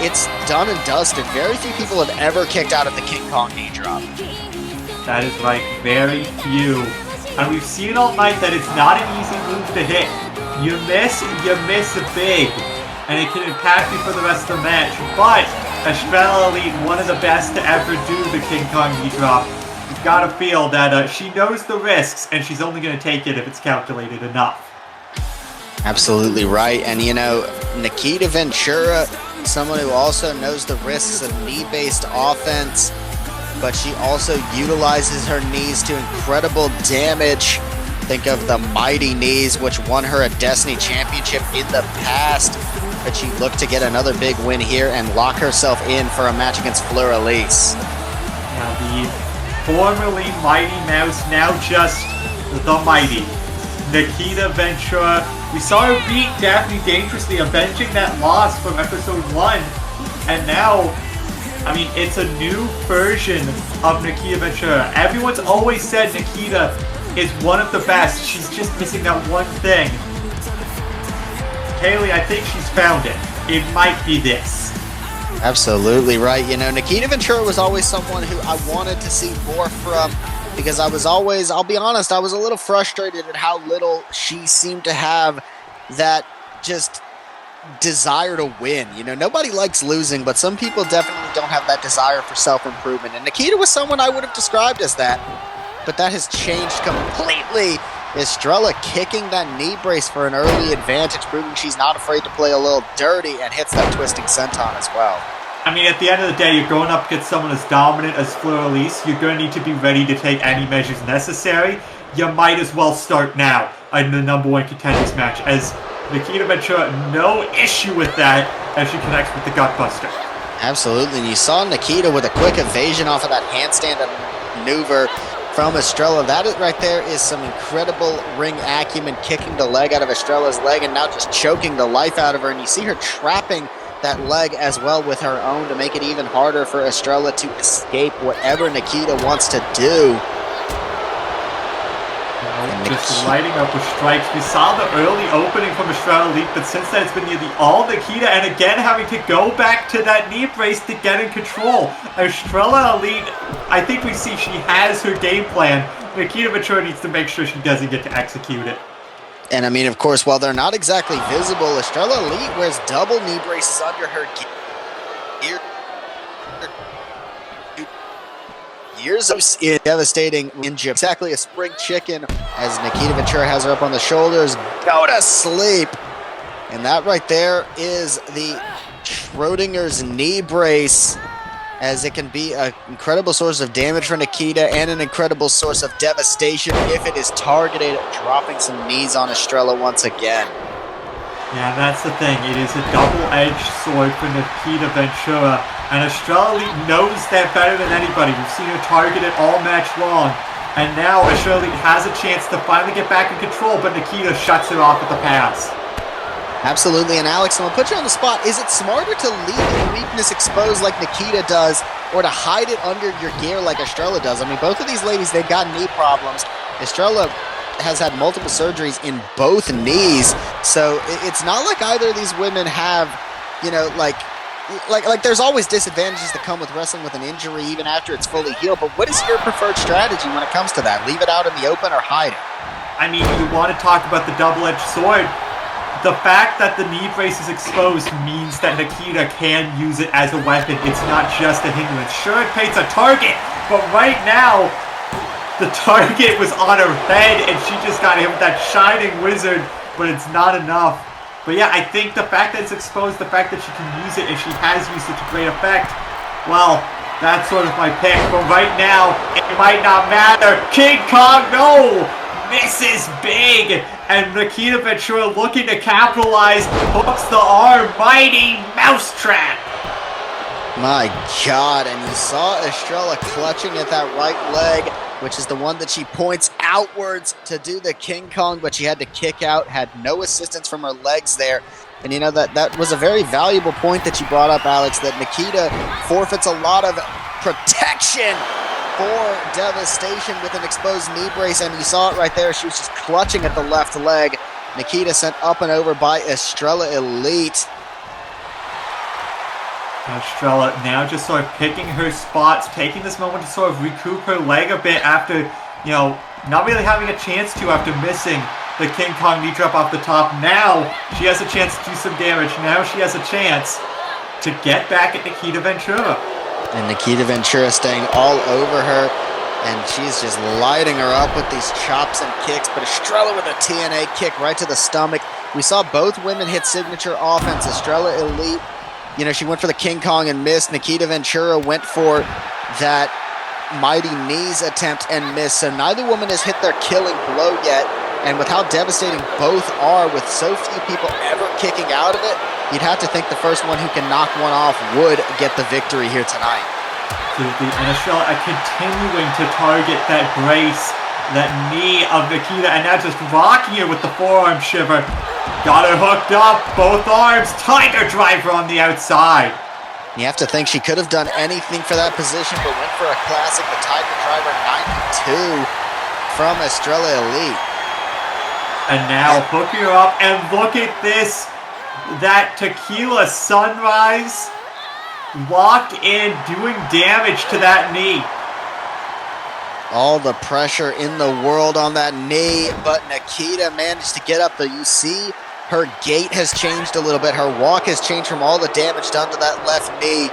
it's done and dusted. Very few people have ever kicked out of the King Kong knee drop. That is right, very few. And we've seen all night that it's not an easy move to hit. You miss big, and it can impact you for the rest of the match. But Estrella Elite, one of the best to ever do the King Kong knee drop. You've got to feel that she knows the risks, and she's only going to take it if it's calculated enough. Absolutely right. And you know, Nikita Ventura, someone who also knows the risks of knee-based offense, but she also utilizes her knees to incredible damage. Think of the mighty knees, which won her a Destiny Championship in the past. But she looked to get another big win here and lock herself in for a match against Fleur Elise. Now the formerly Mighty Mouse, now just the Mighty Nikita Ventura. We saw her beat Daphne Dangerously, avenging that loss from episode 1. And now, I mean, it's a new version of Nikita Ventura. Everyone's always said Nikita is one of the best. She's just missing that one thing. Haley, I think she's found it. It might be this. Absolutely right. You know, Nikita Ventura was always someone who I wanted to see more from, because I was always, I'll be honest, I was a little frustrated at how little she seemed to have that just desire to win. You know, nobody likes losing, but some people definitely don't have that desire for self-improvement. And Nikita was someone I would have described as that, but that has changed completely. Estrella kicking that knee brace for an early advantage, proving she's not afraid to play a little dirty, and hits that twisting senton as well. I mean, at the end of the day, you're going up against someone as dominant as Fleur Elise. You're going to need to be ready to take any measures necessary. You might as well start now in the number one contenders match, as Nikita Ventura, no issue with that as she connects with the Gutbuster. Absolutely, and you saw Nikita with a quick evasion off of that handstand maneuver from Estrella. That right there is some incredible ring acumen, kicking the leg out of Estrella's leg and now just choking the life out of her. And you see her trapping that leg as well with her own to make it even harder for Estrella to escape whatever Nikita wants to do. Just lighting up with strikes. We saw the early opening from Estrella Elite, but since then it's been nearly all Nikita, and again having to go back to that knee brace to get in control. Estrella Elite, I think we see she has her game plan. Nikita Ventura needs to make sure she doesn't get to execute it. And I mean, of course, while they're not exactly visible, Estrella Elite wears double knee braces under her gear. Years of devastating injury. Exactly a spring chicken as Nikita Ventura has her up on the shoulders. Go to sleep. And that right there is the Schrodinger's knee brace, as it can be an incredible source of damage for Nikita and an incredible source of devastation if it is targeted, dropping some knees on Estrella once again. Yeah, that's the thing. It is a double-edged sword for Nikita Ventura, and Estrella Elite knows that better than anybody. We've seen her target it all match long, and now Estrella Elite has a chance to finally get back in control, but Nikita shuts her off with the pass. Absolutely, and Alex, I'm going to put you on the spot. Is it smarter to leave your weakness exposed like Nikita does, or to hide it under your gear like Estrella does? I mean, both of these ladies, they've got knee problems. Estrella has had multiple surgeries in both knees, so it's not like either of these women have, you know, like there's always disadvantages that come with wrestling with an injury even after it's fully healed. But what is your preferred strategy when it comes to that? Leave it out in the open or hide it? I mean, you want to talk about the double-edged sword. The fact that the knee brace is exposed means that Nikita can use it as a weapon. It's not just a hindrance. Sure, it paints a target, but right now, the target was on her head, and she just got hit with that shining wizard, but it's not enough. But yeah, I think the fact that it's exposed, the fact that she can use it, and she has used it to great effect, well, that's sort of my pick. But right now, it might not matter. King Kong, no! Misses big! And Nikita Ventura looking to capitalize, hooks the arm, mighty mousetrap! My God, and you saw Estrella clutching at that right leg, which is the one that she points outwards to do the King Kong, but she had to kick out, had no assistance from her legs there. And you know, that was a very valuable point that you brought up, Alex, that Nikita forfeits a lot of protection for devastation with an exposed knee brace, and you saw it right there. She was just clutching at the left leg. Nikita sent up and over by Estrella Elite. Estrella now just sort of picking her spots, taking this moment to sort of recoup her leg a bit after, you know, not really having a chance to after missing the King Kong knee drop off the top. Now she has a chance to do some damage. Now she has a chance to get back at Nikita Ventura. And Nikita Ventura staying all over her, and she's just lighting her up with these chops and kicks. But Estrella with a TNA kick right to the stomach. We saw both women hit signature offense. Estrella Elite, you know, she went for the King Kong and missed. Nikita Ventura went for that mighty knees attempt and missed. So neither woman has hit their killing blow yet. And with how devastating both are, with so few people ever kicking out of it, you'd have to think the first one who can knock one off would get the victory here tonight. Absolutely. And Estrella continuing to target that brace, that knee of Nikita, and now just rocking it with the forearm shiver. Got her hooked up, both arms, tiger driver on the outside. You have to think she could have done anything for that position, but went for a classic, the tiger driver 92 from Estrella Elite. And now hooking her up, and look at this, that tequila sunrise locked in, doing damage to that knee. All the pressure in the world on that knee, but Nikita managed to get up. But you see her gait has changed a little bit. Her walk has changed from all the damage done to that left knee.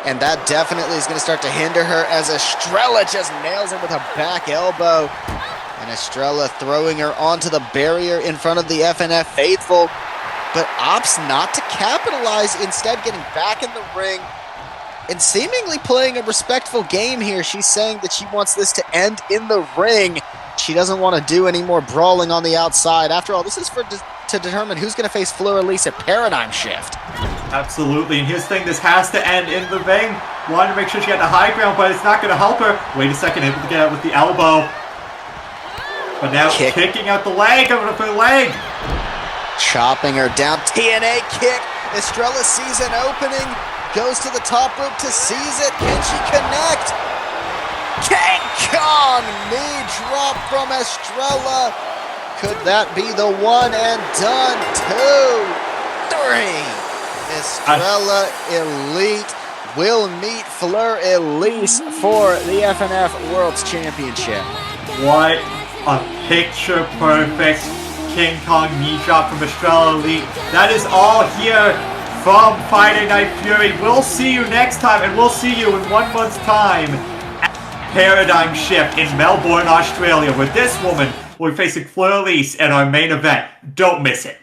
And that definitely is going to start to hinder her as Estrella just nails him with a back elbow. And Estrella throwing her onto the barrier in front of the FNF faithful. but opts not to capitalize, instead getting back in the ring and seemingly playing a respectful game here. She's saying that she wants this to end in the ring. She doesn't want to do any more brawling on the outside. After all, this is to determine who's going to face Fleur-Elise at Paradigm Shift. Absolutely, and here's the thing, this has to end in the ring. Wanted to make sure she got the high ground, but it's not going to help her. Wait a second, able to get out with the elbow. But now kicking out the leg, going for the leg. Chopping her down, TNA kick. Estrella sees an opening, goes to the top rope to seize it. Can she connect? King Kong knee drop from Estrella. Could that be the one and done? 2, 3. Estrella Elite will meet Fleur-Elise for the FNF World's Championship. What a picture-perfect King Kong knee drop from Estrella Elite. That is all here from Friday Night Fury. We'll see you next time, and we'll see you in 1 month's time at Paradigm Shift in Melbourne, Australia, where this woman will be facing Fleur-Elise in our main event. Don't miss it.